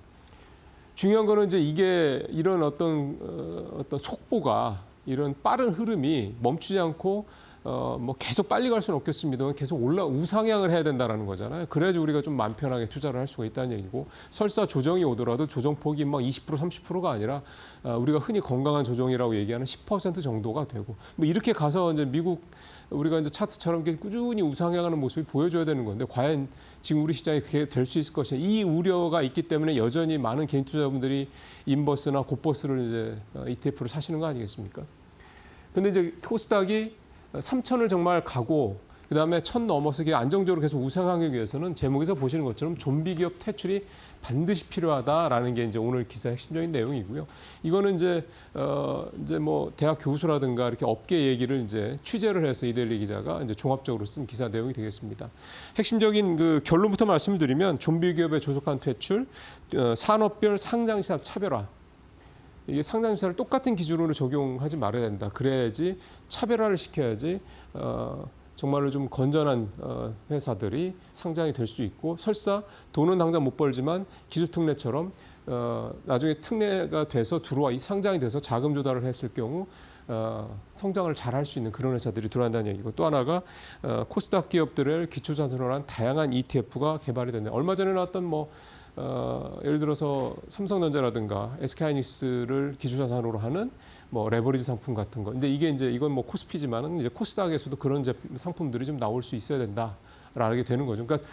중요한 거는 이제 이게 이런 어떤 속보가 이런 빠른 흐름이 멈추지 않고 뭐 계속 빨리 갈 수는 없겠습니다만 계속 우상향을 해야 된다라는 거잖아요. 그래야지 우리가 좀 마음 편하게 투자를 할 수가 있다는 얘기고, 설사 조정이 오더라도 조정폭이 막 20% 30%가 아니라 우리가 흔히 건강한 조정이라고 얘기하는 10% 정도가 되고, 뭐 이렇게 가서 이제 미국 우리가 이제 차트처럼 이렇게 꾸준히 우상향하는 모습이 보여줘야 되는 건데, 과연 지금 우리 시장이 그게 될 수 있을 것이냐, 이 우려가 있기 때문에 여전히 많은 개인 투자자분들이 인버스나 곧버스를 이제 ETF를 사시는 거 아니겠습니까? 근데 이제 코스닥이 3,000을 정말 가고 그다음에 1,000 넘어서 안정적으로 계속 우상하기 위해서는 제목에서 보시는 것처럼 좀비 기업 퇴출이 반드시 필요하다라는 게 이제 오늘 기사의 핵심적인 내용이고요. 이거는 이제 뭐 대학 교수라든가 이렇게 업계 얘기를 이제 취재를 해서 이데일리 기자가 이제 종합적으로 쓴 기사 내용이 되겠습니다. 핵심적인 그 결론부터 말씀드리면 좀비 기업의 조속한 퇴출, 산업별 상장시장 차별화. 이게 상장시장을 똑같은 기준으로 적용하지 말아야 된다. 그래야지 차별화를 시켜야지 정말로 좀 건전한 회사들이 상장이 될 수 있고, 설사 돈은 당장 못 벌지만 기술특례처럼 나중에 특례가 돼서 상장이 돼서 자금 조달을 했을 경우 성장을 잘 할 수 있는 그런 회사들이 들어간다는 얘기고, 또 하나가 코스닥 기업들을 기초자산으로 한 다양한 ETF가 개발이 됐네요. 얼마 전에 나왔던 예를 들어서 삼성전자라든가 SK하이닉스를 기초자산으로 하는 뭐 레버리지 상품 같은 거. 근데 이건 뭐 코스피지만은 이제 코스닥에서도 그런 상품들이 좀 나올 수 있어야 된다라게 되는 거죠. 그러니까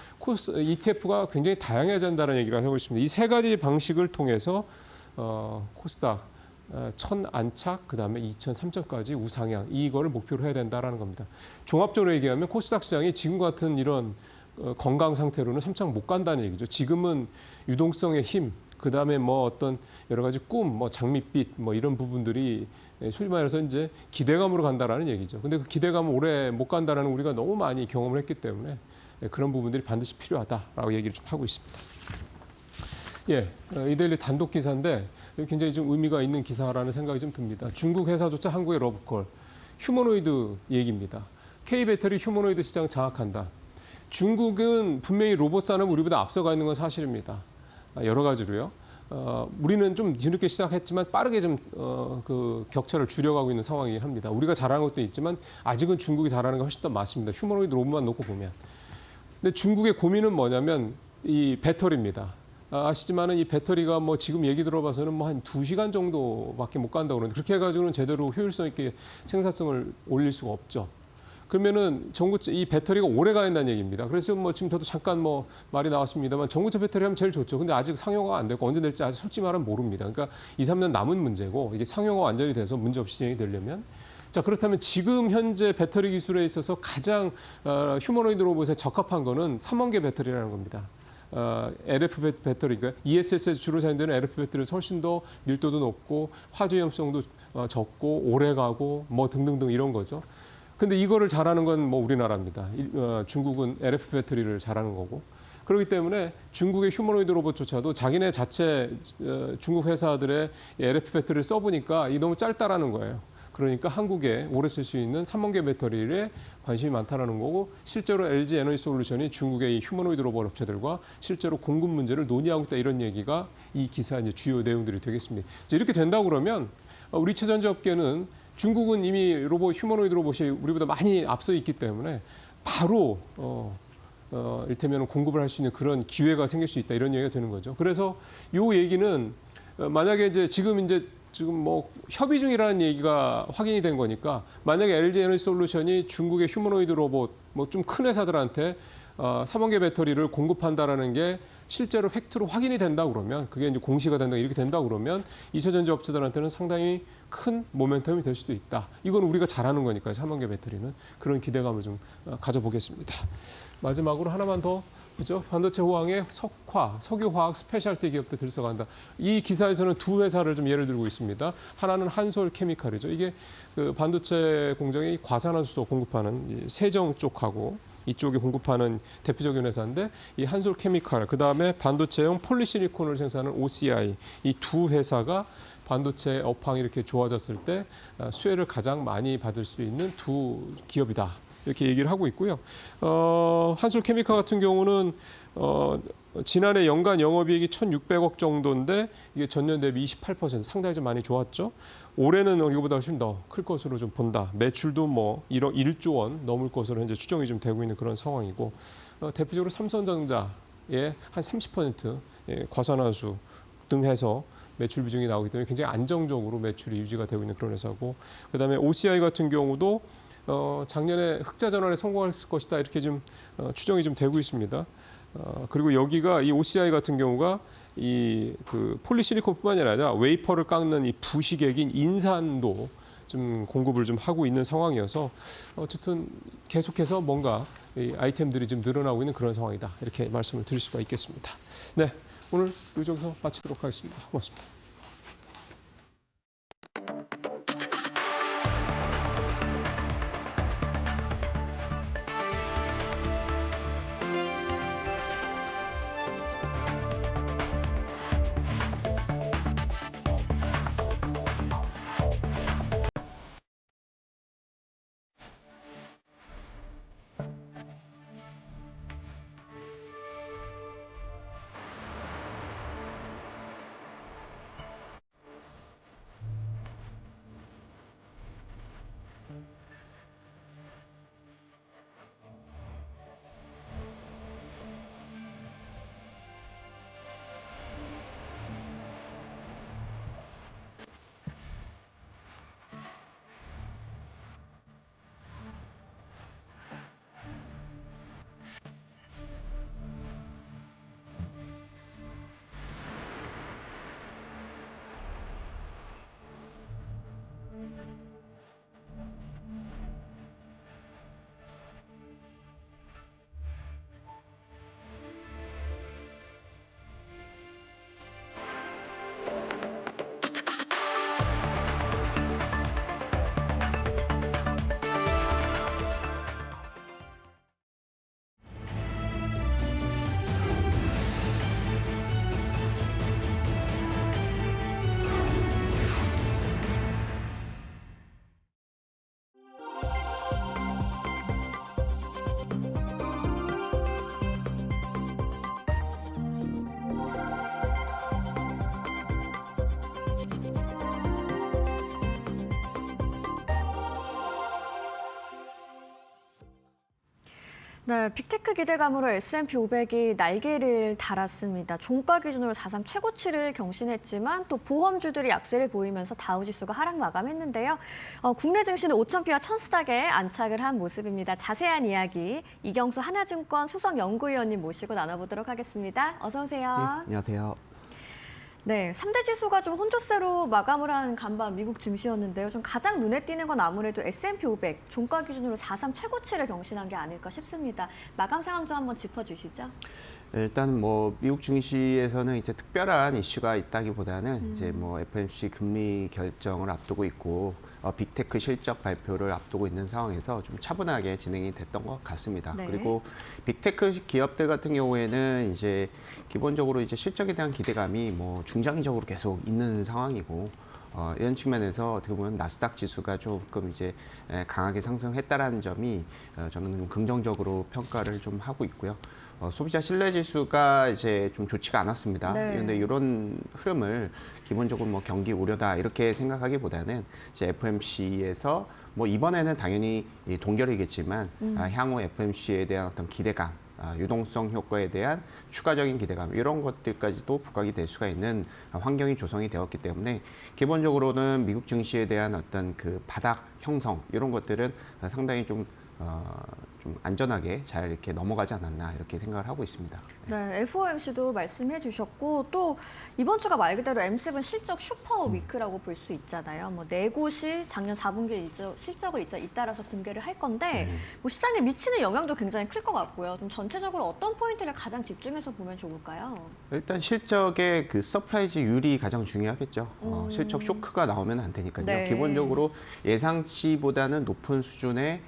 ETF가 굉장히 다양해져야 한다는 얘기를 하고 있습니다. 이 세 가지 방식을 통해서 코스닥 1,000 안착, 그다음에 2,000, 3,000까지 우상향, 이거를 목표로 해야 된다라는 겁니다. 종합적으로 얘기하면 코스닥 시장이 지금 같은 이런 건강 상태로는 3,000 못 간다는 얘기죠. 지금은 유동성의 힘, 그다음에 뭐 어떤 여러 가지 꿈, 뭐 장밋빛, 뭐 이런 부분들이 소위 말해서 이제 기대감으로 간다라는 얘기죠. 근데 그 기대감을 오래 못 간다라는 우리가 너무 많이 경험을 했기 때문에 그런 부분들이 반드시 필요하다라고 얘기를 좀 하고 있습니다. 예, 이데일리 단독 기사인데 굉장히 좀 의미가 있는 기사라는 생각이 좀 듭니다. 중국 회사조차 한국의 러브콜, 휴머노이드 얘기입니다. K배터리 휴머노이드 시장 장악한다. 중국은 분명히 로봇 산업 우리보다 앞서가 있는 건 사실입니다. 여러 가지로요. 우리는 좀 뒤늦게 시작했지만 빠르게 좀 그 격차를 줄여가고 있는 상황이긴 합니다. 우리가 잘하는 것도 있지만 아직은 중국이 잘하는 게 훨씬 더 많습니다. 휴머노이드 로봇만 놓고 보면. 근데 중국의 고민은 뭐냐면 이 배터리입니다. 아시지만은 이 배터리가 뭐 지금 얘기 들어봐서는 뭐 한 2시간 정도밖에 못 간다고 그러는데, 그렇게 해가지고는 제대로 효율성 있게 생산성을 올릴 수가 없죠. 그러면은 전구체 이 배터리가 오래 가야 한다는 얘기입니다. 그래서 뭐 지금 저도 잠깐 뭐 말이 나왔습니다만 전구체 배터리 하면 제일 좋죠. 근데 아직 상용화가 안 되고 언제 될지 아직 솔직히 말하면 모릅니다. 그러니까 2, 3년 남은 문제고, 이게 상용화 완전히 돼서 문제 없이 진행이 되려면, 자, 그렇다면 지금 현재 배터리 기술에 있어서 가장 휴머노이드 로봇에 적합한 거는 3원계 배터리라는 겁니다. LF 배터리가 ESS에서 주로 사용되는 LF 배터리에서 훨씬 더 밀도도 높고 화재 위험성도 적고 오래 가고 뭐 등등등 이런 거죠. 근데 이거를 잘하는 건 뭐 우리나라입니다. 중국은 LF 배터리를 잘하는 거고. 그렇기 때문에 중국의 휴머노이드 로봇조차도 자기네 자체 중국 회사들의 LF 배터리를 써보니까 이 너무 짧다라는 거예요. 그러니까 한국에 오래 쓸 수 있는 3만 개 배터리에 관심이 많다라는 거고 실제로 LG 에너지 솔루션이 중국의 이 휴머노이드 로봇 업체들과 실제로 공급 문제를 논의하고 있다 이런 얘기가 이 기사의 이제 주요 내용들이 되겠습니다. 이렇게 된다 그러면 우리 차전지업계는 중국은 이미 휴머노이드 로봇이 우리보다 많이 앞서 있기 때문에 바로 일테면 공급을 할 수 있는 그런 기회가 생길 수 있다 이런 얘기가 되는 거죠. 그래서 이 얘기는 만약에 이제 지금 뭐 협의 중이라는 얘기가 확인이 된 거니까 만약에 LG 에너지 솔루션이 중국의 휴머노이드 로봇 뭐 좀 큰 회사들한테 3만 개 배터리를 공급한다라는 게 실제로 팩트로 확인이 된다 그러면 그게 이제 공시가 된다 이렇게 된다 그러면 2차 전지 업체들한테는 상당히 큰 모멘텀이 될 수도 있다. 이건 우리가 잘하는 거니까요. 3만 개 배터리는 그런 기대감을 좀 가져보겠습니다. 마지막으로 하나만 더 보죠. 반도체 호황에 석유화학 스페셜티 기업도 들썩한다. 이 기사에서는 두 회사를 좀 예를 들고 있습니다. 하나는 한솔 케미칼이죠. 이게 그 반도체 공정이 과산화수소 공급하는 세정 쪽하고 이쪽에 공급하는 대표적인 회사인데 이 한솔 케미칼, 그다음에 반도체용 폴리실리콘을 생산하는 OCI 이 두 회사가 반도체 업황이 이렇게 좋아졌을 때 수혜를 가장 많이 받을 수 있는 두 기업이다. 이렇게 얘기를 하고 있고요. 한솔 케미칼 같은 경우는 지난해 연간 영업이익이 1,600억 정도인데 이게 전년 대비 28% 상당히 좀 많이 좋았죠. 올해는 이거보다 훨씬 더 클 것으로 좀 본다. 매출도 뭐 1조 원 넘을 것으로 현재 추정이 좀 되고 있는 그런 상황이고 대표적으로 삼성전자의 한 30% 과산화수 등 해서 매출 비중이 나오기 때문에 굉장히 안정적으로 매출이 유지가 되고 있는 그런 회사고 그다음에 OCI 같은 경우도 작년에 흑자 전환에 성공할 것이다 이렇게 좀 추정이 좀 되고 있습니다. 그리고 여기가 이 OCI 같은 경우가 이 그 폴리실리콘뿐만이 아니라 웨이퍼를 깎는 이 부식액인 인산도 좀 공급을 좀 하고 있는 상황이어서 어쨌든 계속해서 뭔가 이 아이템들이 좀 늘어나고 있는 그런 상황이다 이렇게 말씀을 드릴 수가 있겠습니다. 네, 오늘 여기서 마치도록 하겠습니다. 고맙습니다. 네, 빅테크 기대감으로 S&P 500이 날개를 달았습니다. 종가 기준으로 4.3 최고치를 경신했지만 또 보험주들이 약세를 보이면서 다우지수가 하락 마감했는데요. 국내 증시는 5,000피와 1,000스닥에 안착을 한 모습입니다. 자세한 이야기 이경수 하나증권 수석연구위원님 모시고 나눠보도록 하겠습니다. 어서 오세요. 네, 안녕하세요. 네, 3대 지수가 좀 혼조세로 마감을 한 간밤 미국 증시였는데요. 좀 가장 눈에 띄는 건 아무래도 S&P 500 종가 기준으로 4.3 최고치를 경신한 게 아닐까 싶습니다. 마감 상황 좀 한번 짚어주시죠. 일단 뭐 미국 증시에서는 이제 특별한 이슈가 있다기보다는 이제 뭐 FOMC 금리 결정을 앞두고 있고 빅테크 실적 발표를 앞두고 있는 상황에서 좀 차분하게 진행이 됐던 것 같습니다. 네. 그리고 빅테크 기업들 같은 경우에는 이제 기본적으로 이제 실적에 대한 기대감이 뭐 중장기적으로 계속 있는 상황이고 이런 측면에서 어떻게 보면 나스닥 지수가 조금 이제 강하게 상승했다라는 점이 저는 좀 긍정적으로 평가를 좀 하고 있고요. 소비자 신뢰 지수가 이제 좀 좋지가 않았습니다. 네. 그런데 이런 흐름을 기본적으로 뭐 경기 우려다 이렇게 생각하기보다는 이제 FOMC에서 뭐 이번에는 당연히 이 동결이겠지만 향후 FOMC에 대한 어떤 기대감, 유동성 효과에 대한 추가적인 기대감 이런 것들까지도 부각이 될 수가 있는 환경이 조성이 되었기 때문에 기본적으로는 미국 증시에 대한 어떤 그 바닥 형성 이런 것들은 상당히 좀 안전하게 잘 이렇게 넘어가지 않았나 이렇게 생각을 하고 있습니다. 네, FOMC도 말씀해 주셨고 또 이번 주가 말 그대로 M7 실적 슈퍼 위크라고 볼 수 있잖아요. 뭐 네 곳이 작년 4분기 실적을 잇따라서 공개를 할 건데 뭐 시장에 미치는 영향도 굉장히 클 것 같고요. 좀 전체적으로 어떤 포인트를 가장 집중해서 보면 좋을까요? 일단 실적의 그 서프라이즈율이 가장 중요하겠죠. 실적 쇼크가 나오면 안 되니까요. 네. 기본적으로 예상치보다는 높은 수준의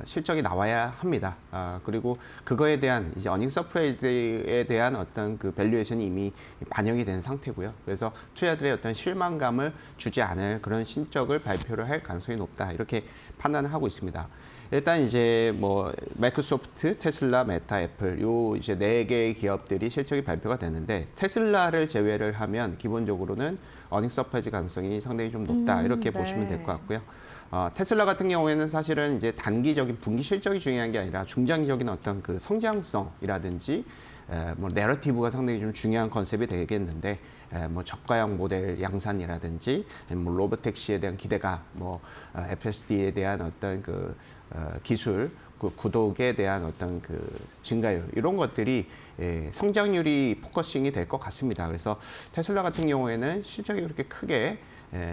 실적이 나와야 합니다. 그리고 그거에 대한 이제 어닝 서프라이즈에 대한 어떤 그 밸류에이션이 이미 반영이 된 상태고요. 그래서 투자들의 어떤 실망감을 주지 않을 그런 실적을 발표를 할 가능성이 높다 이렇게 판단을 하고 있습니다. 일단 이제 뭐 마이크로소프트, 테슬라, 메타, 애플 요 이제 4개의 기업들이 실적이 발표가 되는데 테슬라를 제외를 하면 기본적으로는 어닝 서프라이즈 가능성이 상당히 좀 높다 이렇게 네. 보시면 될 것 같고요. 테슬라 같은 경우에는 사실은 이제 단기적인 분기 실적이 중요한 게 아니라 중장기적인 어떤 그 성장성이라든지 뭐 내러티브가 상당히 좀 중요한 컨셉이 되겠는데 뭐 저가형 모델 양산이라든지 뭐 로보택시에 대한 기대감, 뭐 FSD에 대한 어떤 그 기술 그 구독에 대한 어떤 그 증가율 이런 것들이 성장률이 포커싱이 될 것 같습니다. 그래서 테슬라 같은 경우에는 실적이 그렇게 크게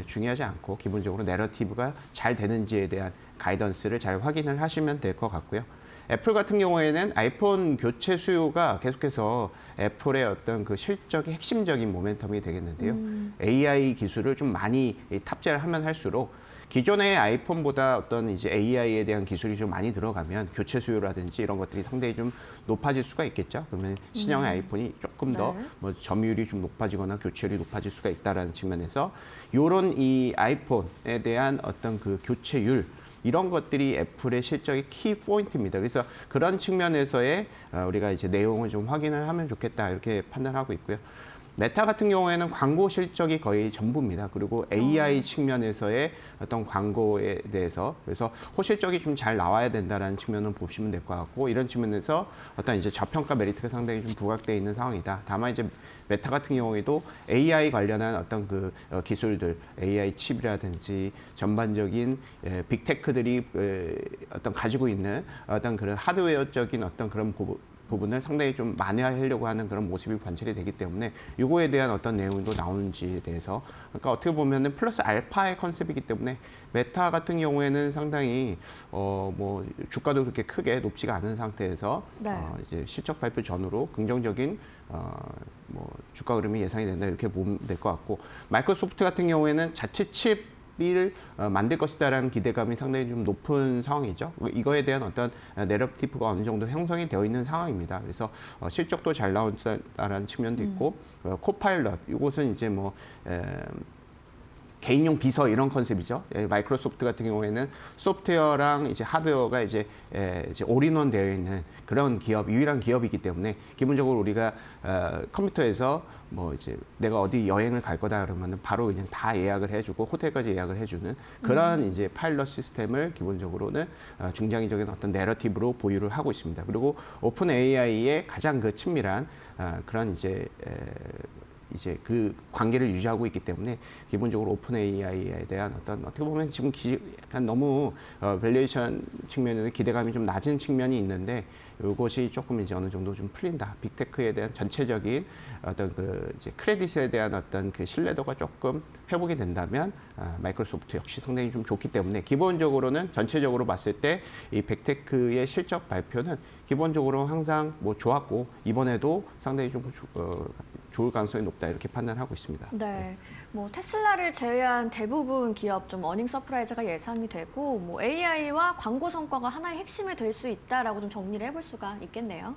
중요하지 않고 기본적으로 내러티브가 잘 되는지에 대한 가이던스를 잘 확인을 하시면 될 것 같고요. 애플 같은 경우에는 아이폰 교체 수요가 계속해서 애플의 어떤 그 실적의 핵심적인 모멘텀이 되겠는데요. AI 기술을 좀 많이 탑재를 하면 할수록 기존의 아이폰보다 어떤 이제 AI에 대한 기술이 좀 많이 들어가면 교체 수요라든지 이런 것들이 상당히 좀 높아질 수가 있겠죠. 그러면 신형의 아이폰이 조금 더 뭐 점유율이 좀 높아지거나 교체율이 높아질 수가 있다라는 측면에서 이런 이 아이폰에 대한 어떤 그 교체율 이런 것들이 애플의 실적의 키 포인트입니다. 그래서 그런 측면에서의 우리가 이제 내용을 좀 확인을 하면 좋겠다 이렇게 판단하고 있고요. 메타 같은 경우에는 광고 실적이 거의 전부입니다. 그리고 AI 측면에서의 어떤 광고에 대해서 그래서 호실적이 좀 잘 나와야 된다라는 측면을 보시면 될 것 같고 이런 측면에서 어떤 이제 저평가 메리트가 상당히 좀 부각되어 있는 상황이다. 다만 이제 메타 같은 경우에도 AI 관련한 어떤 그 기술들, AI 칩이라든지 전반적인 빅테크들이 어떤 가지고 있는 어떤 그런 하드웨어적인 어떤 그런 부분을 상당히 좀 만회하려고 하는 그런 모습이 관찰이 되기 때문에 이거에 대한 어떤 내용도 나오는지에 대해서 그러니까 어떻게 보면은 플러스 알파의 컨셉이기 때문에 메타 같은 경우에는 상당히 뭐 주가도 그렇게 크게 높지가 않은 상태에서 네. 이제 실적 발표 전후로 긍정적인 뭐 주가 흐름이 예상이 된다 이렇게 보면 될 것 같고 마이크로소프트 같은 경우에는 자체 칩을 만들 것이다라는 기대감이 상당히 좀 높은 상황이죠. 이거에 대한 어떤 내러티브가 어느 정도 형성이 되어 있는 상황입니다. 그래서 실적도 잘 나온다라는 측면도 있고 코파일럿 이것은 이제 뭐 개인용 비서 이런 컨셉이죠. 마이크로소프트 같은 경우에는 소프트웨어랑 이제 하드웨어가 이제 올인원 되어 있는 그런 기업, 유일한 기업이기 때문에 기본적으로 우리가 컴퓨터에서 뭐 이제 내가 어디 여행을 갈 거다 그러면은 바로 그냥 다 예약을 해주고 호텔까지 예약을 해주는 그런 이제 파일럿 시스템을 기본적으로는 중장기적인 어떤 내러티브로 보유를 하고 있습니다. 그리고 오픈 AI의 가장 그 친밀한 그런 이제 이제 그 관계를 유지하고 있기 때문에 기본적으로 오픈 AI에 대한 어떻게 보면 지금 약간 너무 밸류에이션 측면에서 기대감이 좀 낮은 측면이 있는데 이것이 조금 이제 어느 정도 좀 풀린다. 빅테크에 대한 전체적인 어떤 그 이제 크레딧에 대한 어떤 그 신뢰도가 조금 회복이 된다면 마이크로소프트 역시 상당히 좀 좋기 때문에 기본적으로는 전체적으로 봤을 때 이 빅테크의 실적 발표는 기본적으로 항상 뭐 좋았고 이번에도 상당히 좀 좋을 가능성이 높다 이렇게 판단하고 있습니다. 네, 뭐 테슬라를 제외한 대부분 기업 좀 어닝 서프라이즈가 예상이 되고 뭐 AI와 광고 성과가 하나의 핵심이 될 수 있다라고 좀 정리를 해볼 수가 있겠네요.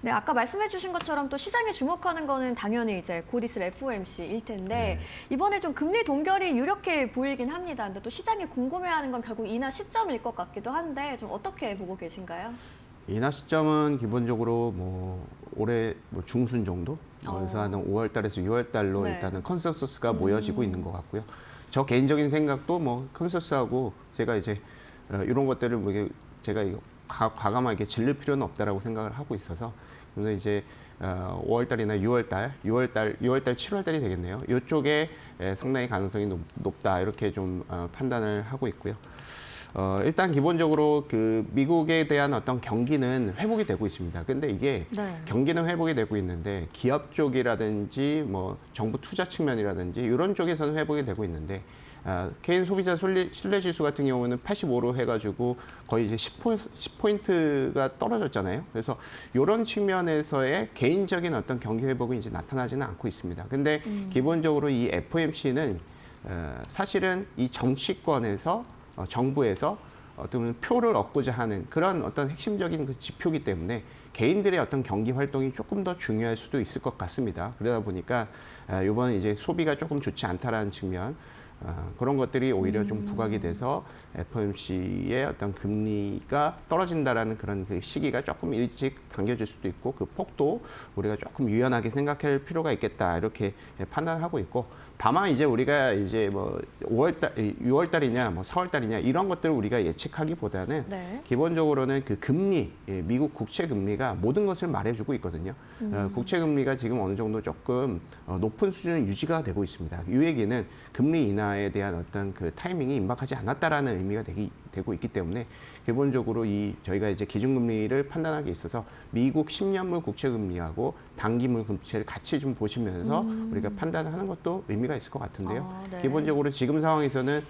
네, 아까 말씀해주신 것처럼 또 시장에 주목하는 거는 당연히 이제 곧 있을 FOMC일 텐데 이번에 좀 금리 동결이 유력해 보이긴 합니다. 근데 또 시장이 궁금해하는 건 결국 인하 시점일 것 같기도 한데 좀 어떻게 보고 계신가요? 인하 시점은 기본적으로 뭐 올해 뭐 중순 정도 그래서 한 5월달에서 6월달로 네. 일단은 컨센서스가 모여지고 있는 것 같고요. 저 개인적인 생각도 뭐 컨센서스하고 제가 이제 이런 것들을 뭐 이게 제가 이거 과감하게 질릴 필요는 없다라고 생각을 하고 있어서 그래서 이제 5월달이나 6월달, 7월달이 되겠네요. 이쪽에 상당히 가능성이 높다 이렇게 좀 판단을 하고 있고요. 일단 기본적으로 그 미국에 대한 어떤 경기는 회복이 되고 있습니다. 근데 이게 네. 경기는 회복이 되고 있는데 기업 쪽이라든지 뭐 정부 투자 측면이라든지 이런 쪽에서는 회복이 되고 있는데 개인 소비자 신뢰 지수 같은 경우는 85로 해가지고 거의 이제 10포인트가 떨어졌잖아요. 그래서 이런 측면에서의 개인적인 어떤 경기 회복이 이제 나타나지는 않고 있습니다. 근데 기본적으로 이 FOMC는 사실은 이 정치권에서 정부에서 어떤 보면 표를 얻고자 하는 그런 어떤 핵심적인 그 지표이기 때문에 개인들의 어떤 경기 활동이 조금 더 중요할 수도 있을 것 같습니다. 그러다 보니까 이번 이제 소비가 조금 좋지 않다라는 측면 그런 것들이 오히려 좀 부각이 돼서 FOMC의 어떤 금리가 떨어진다라는 그런 그 시기가 조금 일찍 당겨질 수도 있고 그 폭도 우리가 조금 유연하게 생각할 필요가 있겠다 이렇게 판단하고 있고 다만 이제 우리가 이제 뭐 6월달이냐 뭐 4월달이냐 이런 것들을 우리가 예측하기보다는 네. 기본적으로는 그 금리 미국 국채 금리가 모든 것을 말해주고 있거든요. 국채 금리가 지금 어느 정도 조금 높은 수준을 유지가 되고 있습니다. 이 얘기는 금리 인하에 대한 어떤 그 타이밍이 임박하지 않았다라는 의미가 되고 있기 때문에 기본적으로 저희가 이제 기준금리를 판단하기 있어서 미국 10년물 국채금리하고 단기물 국채를 같이 좀 보시면서 우리가 판단하는 것도 의미가 있을 것 같은데요. 네. 기본적으로 지금 상황에서는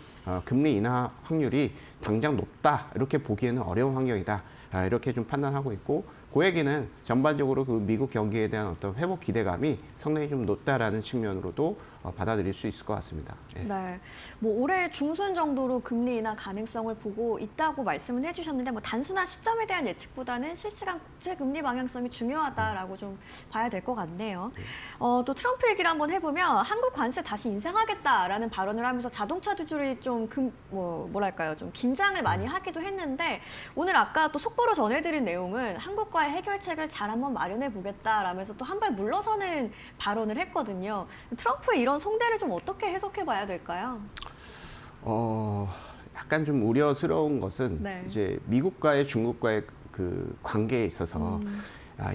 금리 인하 확률이 당장 높다 이렇게 보기에는 어려운 환경이다 이렇게 좀 판단하고 있고 그 얘기는 전반적으로 그 미국 경기에 대한 어떤 회복 기대감이 상당히 좀 높다라는 측면으로도 받아들일 수 있을 것 같습니다. 예. 네, 뭐 올해 중순 정도로 금리 인하 가능성을 보고 있다고 말씀은 해주셨는데 뭐 단순한 시점에 대한 예측보다는 실시간 국제 금리 방향성이 중요하다라고 좀 봐야 될 것 같네요. 또 트럼프 얘기를 한번 해보면 한국 관세 다시 인상하겠다라는 발언을 하면서 자동차 주주들이 좀 뭐랄까요, 좀 긴장을 많이 하기도 했는데 오늘 아까 또 속보로 전해드린 내용은 한국과의 해결책을 잘 한번 마련해 보겠다라면서 또 한 발 물러서는 발언을 했거든요. 트럼프의 이런 송대를 좀 어떻게 해석해 봐야 될까요? 약간 좀 우려스러운 것은 네. 이제 미국과의 중국과의 그 관계에 있어서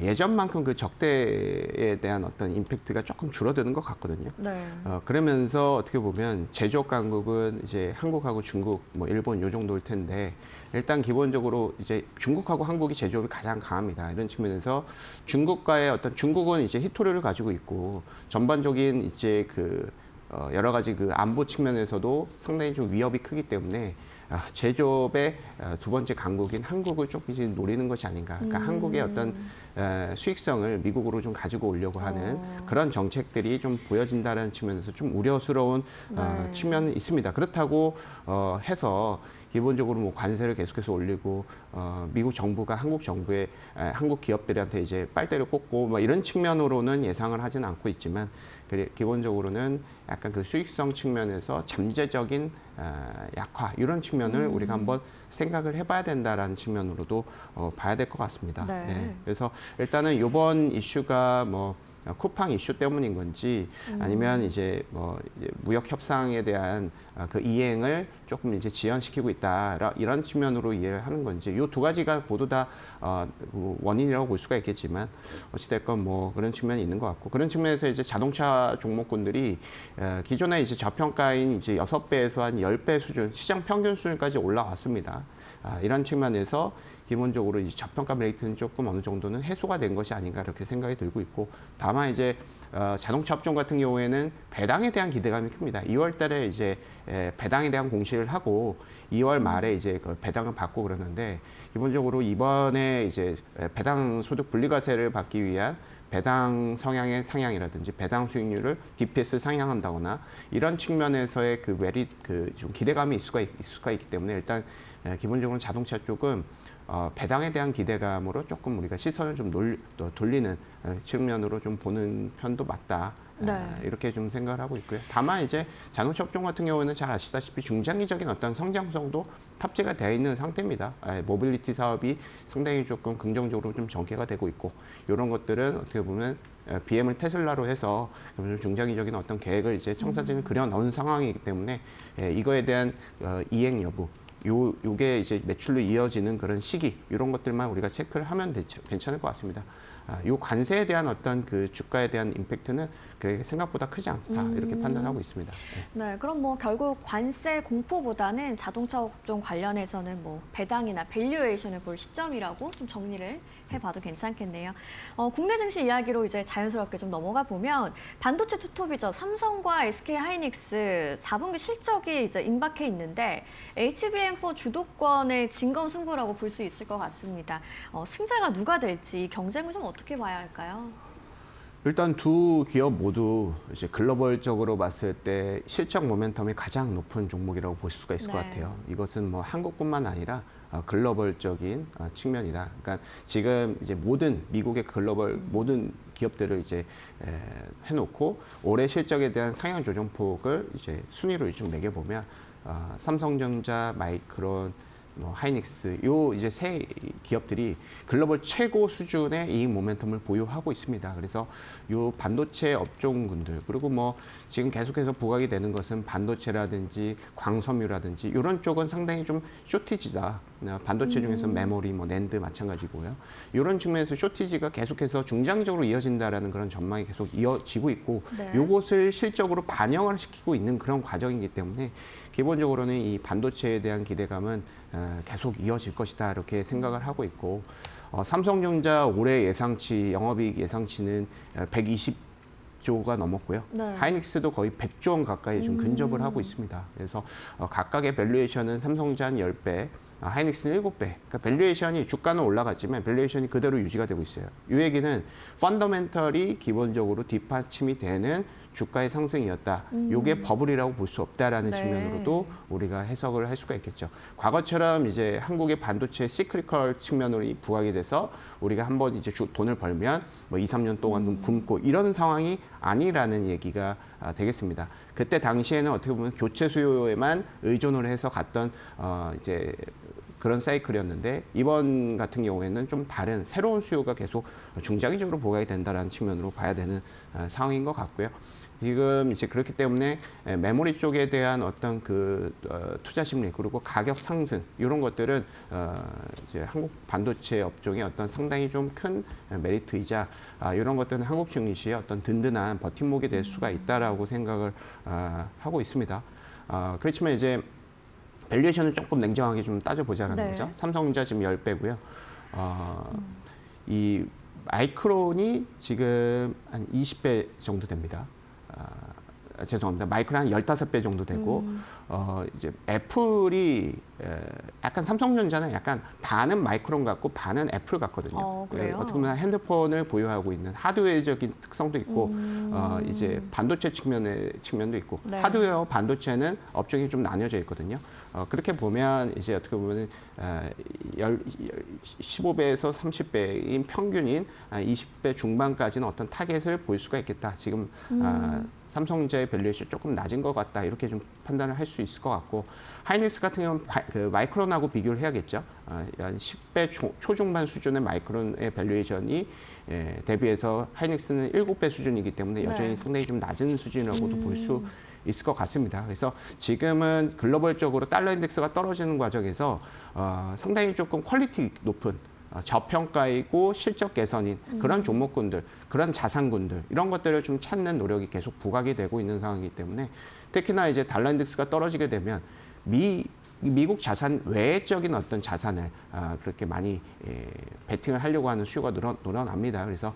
예전만큼 그 적대에 대한 어떤 임팩트가 조금 줄어드는 것 같거든요. 네. 그러면서 어떻게 보면 제조업 강국은 이제 한국하고 중국, 뭐 일본 요 정도일 텐데 일단 기본적으로 이제 중국하고 한국이 제조업이 가장 강합니다. 이런 측면에서 중국과의 어떤 중국은 이제 히토리를 가지고 있고 전반적인 이제 그 여러 가지 그 안보 측면에서도 상당히 좀 위협이 크기 때문에 제조업의 두 번째 강국인 한국을 조금 이제 노리는 것이 아닌가. 그러니까 한국의 어떤 수익성을 미국으로 좀 가지고 오려고 하는 그런 정책들이 좀 보여진다는 측면에서 좀 우려스러운 네. 측면은 있습니다. 그렇다고 해서 기본적으로 뭐 관세를 계속해서 올리고 미국 정부가 한국 정부에 한국 기업들한테 이제 빨대를 꽂고 뭐 이런 측면으로는 예상을 하지는 않고 있지만 기본적으로는 약간 그 수익성 측면에서 잠재적인 약화 이런 측면을 우리가 한번 생각을 해봐야 된다라는 측면으로도 봐야 될 것 같습니다. 네. 그래서 일단은 이번 이슈가 뭐 쿠팡 이슈 때문인 건지 아니면 이제 뭐 이제 무역 협상에 대한 그 이행을 조금 이제 지연시키고 있다 이런 측면으로 이해를 하는 건지 이 두 가지가 모두 다 원인이라고 볼 수가 있겠지만 어찌됐건 뭐 그런 측면이 있는 것 같고 그런 측면에서 이제 자동차 종목군들이 기존에 이제 저평가인 이제 6배에서 한 10배 수준 시장 평균 수준까지 올라왔습니다. 이런 측면에서 기본적으로 이 저평가 레이트는 조금 어느 정도는 해소가 된 것이 아닌가 이렇게 생각이 들고 있고 다만 이제 자동차 업종 같은 경우에는 배당에 대한 기대감이 큽니다. 2월 달에 이제 배당에 대한 공시를 하고 2월 말에 이제 그 배당을 받고 그러는데 기본적으로 이번에 이제 배당 소득 분리과세를 받기 위한 배당 성향의 상향이라든지 배당 수익률을 DPS 상향한다거나 이런 측면에서의 그 메릿 좀 기대감이 있을 수가 있기 때문에 일단 기본적으로 자동차 쪽은 배당에 대한 기대감으로 조금 우리가 시선을 좀 돌리는 측면으로 좀 보는 편도 맞다. 네. 이렇게 좀 생각을 하고 있고요. 다만 이제 자동차 업종 같은 경우에는 잘 아시다시피 중장기적인 어떤 성장성도 탑재가 되어 있는 상태입니다. 모빌리티 사업이 상당히 조금 긍정적으로 좀 전개가 되고 있고 이런 것들은 어떻게 보면 BM을 테슬라로 해서 중장기적인 어떤 계획을 이제 청사진을 그려 넣은 상황이기 때문에 이거에 대한 이행 여부 요게 이제 매출로 이어지는 그런 시기 이런 것들만 우리가 체크를 하면 괜찮을 것 같습니다. 요 관세에 대한 어떤 그 주가에 대한 임팩트는 그렇게 생각보다 크지 않다 이렇게 판단하고 있습니다. 네, 그럼 뭐 결국 관세 공포보다는 자동차 업종 관련해서는 뭐 배당이나 밸류에이션을 볼 시점이라고 좀 정리를 해봐도 괜찮겠네요. 국내 증시 이야기로 이제 자연스럽게 좀 넘어가 보면 반도체 투톱이죠. 삼성과 SK 하이닉스 4분기 실적이 이제 임박해 있는데 HBM4 주도권의 진검승부라고 볼 수 있을 것 같습니다. 승자가 누가 될지 경쟁을 좀 어떻게 봐야 할까요? 일단 두 기업 모두 이제 글로벌적으로 봤을 때 실적 모멘텀이 가장 높은 종목이라고 볼 수가 있을 것 네. 같아요. 이것은 뭐 한국뿐만 아니라 글로벌적인 측면이다. 그러니까 지금 이제 모든 미국의 글로벌 모든 기업들을 이제 해놓고 올해 실적에 대한 상향 조정폭을 이제 순위로 좀 매겨보면 삼성전자, 마이크론, 뭐 하이닉스 요 이제 세 기업들이 글로벌 최고 수준의 이익 모멘텀을 보유하고 있습니다. 그래서 요 반도체 업종군들 그리고 뭐 지금 계속해서 부각이 되는 것은 반도체라든지 광섬유라든지 이런 쪽은 상당히 좀 쇼티지다. 반도체 중에서 메모리, 뭐 낸드 마찬가지고요. 이런 측면에서 쇼티지가 계속해서 중장기적으로 이어진다라는 그런 전망이 계속 이어지고 있고 네. 요것을 실적으로 반영을 시키고 있는 그런 과정이기 때문에 기본적으로는 이 반도체에 대한 기대감은 계속 이어질 것이다 이렇게 생각을 하고 있고 삼성전자 올해 예상치 영업이익 예상치는 120조가 넘었고요. 네. 하이닉스도 거의 100조 원 가까이 좀 근접을 하고 있습니다. 그래서 각각의 밸류에이션은 삼성전자 10배, 하이닉스는 7배. 그러니까 밸류에이션이 주가는 올라갔지만 밸류에이션이 그대로 유지가 되고 있어요. 이 얘기는 펀더멘털이 기본적으로 뒷받침이 되는 주가의 상승이었다. 이게 버블이라고 볼 수 없다라는 네. 측면으로도 우리가 해석을 할 수가 있겠죠. 과거처럼 이제 한국의 반도체 시크리컬 측면으로 부각이 돼서 우리가 한번 이제 돈을 벌면 뭐 2, 3년 동안 좀 굶고 이런 상황이 아니라는 얘기가 되겠습니다. 그때 당시에는 어떻게 보면 교체 수요에만 의존을 해서 갔던 이제 그런 사이클이었는데 이번 같은 경우에는 좀 다른 새로운 수요가 계속 중장기적으로 부각이 된다라는 측면으로 봐야 되는 상황인 것 같고요. 지금 이제 그렇기 때문에 메모리 쪽에 대한 어떤 그 투자 심리 그리고 가격 상승 이런 것들은 이제 한국 반도체 업종의 어떤 상당히 좀 큰 메리트이자 이런 것들은 한국 증시의 어떤 든든한 버팀목이 될 수가 있다라고 생각을 하고 있습니다. 그렇지만 이제 밸류에이션을 조금 냉정하게 좀 따져보자는 네. 거죠. 삼성전자 지금 10배고요. 이 마이크론이 지금 한 20배 정도 됩니다. 죄송합니다. 마이크론 한 15배 정도 되고 이제 애플이 약간 삼성전자는 약간 반은 마이크론 같고 반은 애플 같거든요. 그래요? 어떻게 보면 핸드폰을 보유하고 있는 하드웨어적인 특성도 있고 이제 반도체 측면도 있고 네. 하드웨어 반도체는 업종이 좀 나뉘어져 있거든요. 그렇게 보면 이제 어떻게 보면 15배에서 30배인 평균인 20배 중반까지는 어떤 타겟을 볼 수가 있겠다. 지금 삼성전자의 밸류에이션이 조금 낮은 것 같다 이렇게 좀 판단을 할 수 있을 것 같고 하이닉스 같은 경우는 그 마이크론하고 비교를 해야겠죠. 한 10배 초중반 수준의 마이크론의 밸류에이션이 대비해서 하이닉스는 7배 수준이기 때문에 여전히 네. 상당히 좀 낮은 수준이라고도 볼 수 있을 것 같습니다. 그래서 지금은 글로벌적으로 달러 인덱스가 떨어지는 과정에서 상당히 조금 퀄리티 높은 저평가이고 실적 개선인 그런 종목군들, 그런 자산군들 이런 것들을 좀 찾는 노력이 계속 부각이 되고 있는 상황이기 때문에 특히나 이제 달러 인덱스가 떨어지게 되면 미국 자산 외적인 어떤 자산을 그렇게 많이 베팅을 하려고 하는 수요가 늘어납니다. 그래서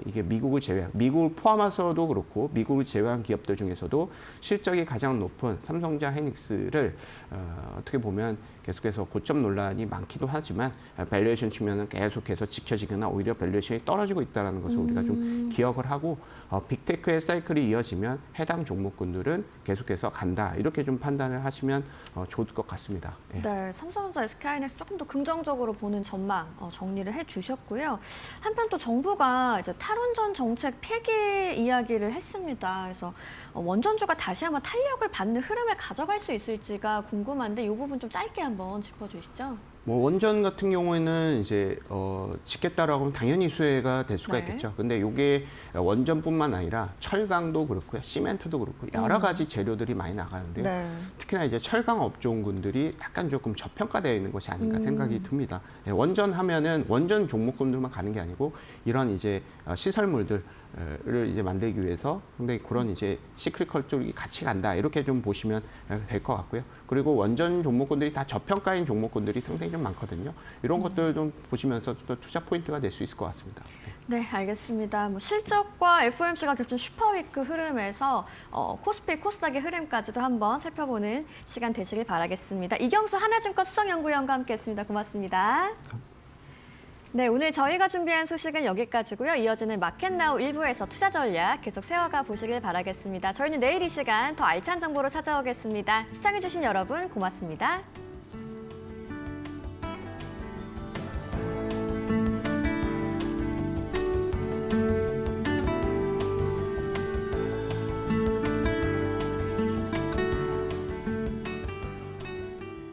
이게 미국을 포함해서도 그렇고 미국을 제외한 기업들 중에서도 실적이 가장 높은 삼성전자, 하이닉스를 어떻게 보면 계속해서 고점 논란이 많기도 하지만 밸류에이션 측면은 계속해서 지켜지거나 오히려 밸류에이션이 떨어지고 있다는 것을 우리가 좀 기억을 하고 빅테크의 사이클이 이어지면 해당 종목군들은 계속해서 간다 이렇게 좀 판단을 하시면 좋을 것 같습니다. 예. 네, 삼성전자, SK하이닉스 조금 더 긍정적으로 보는 전망 정리를 해주셨고요. 한편 또 정부가 이제 탈원전 정책 폐기 이야기를 했습니다. 그래서 원전주가 다시 한번 탄력을 받는 흐름을 가져갈 수 있을지가 궁금한데 이 부분 좀 짧게 한번 짚어주시죠. 뭐 원전 같은 경우에는 이제 짓겠다라고 하면 당연히 수혜가 될 수가 네. 있겠죠. 근데 이게 원전뿐만 아니라 철강도 그렇고요, 시멘트도 그렇고 여러 가지 재료들이 많이 나가는데요. 네. 특히나 이제 철강 업종군들이 약간 조금 저평가되어 있는 것이 아닌가 생각이 듭니다. 예, 원전 하면은 원전 종목군들만 가는 게 아니고 이런 이제 시설물들 를 이제 만들기 위해서 상당히 그런 이제 시크릿컬 쪽이 같이 간다 이렇게 좀 보시면 될 것 같고요. 그리고 원전 종목군들이 다 저평가인 종목군들이 상당히 좀 많거든요. 이런 것들 좀 보시면서 또 투자 포인트가 될 수 있을 것 같습니다. 네, 알겠습니다. 뭐 실적과 FOMC가 겹친 슈퍼위크 흐름에서 코스피, 코스닥의 흐름까지도 한번 살펴보는 시간 되시길 바라겠습니다. 이경수 하나증권 수석연구위원과 함께했습니다. 고맙습니다. 네, 오늘 저희가 준비한 소식은 여기까지고요. 이어지는 마켓나우 1부에서 투자 전략 계속 세워가 보시길 바라겠습니다. 저희는 내일 이 시간 더 알찬 정보로 찾아오겠습니다. 시청해주신 여러분 고맙습니다.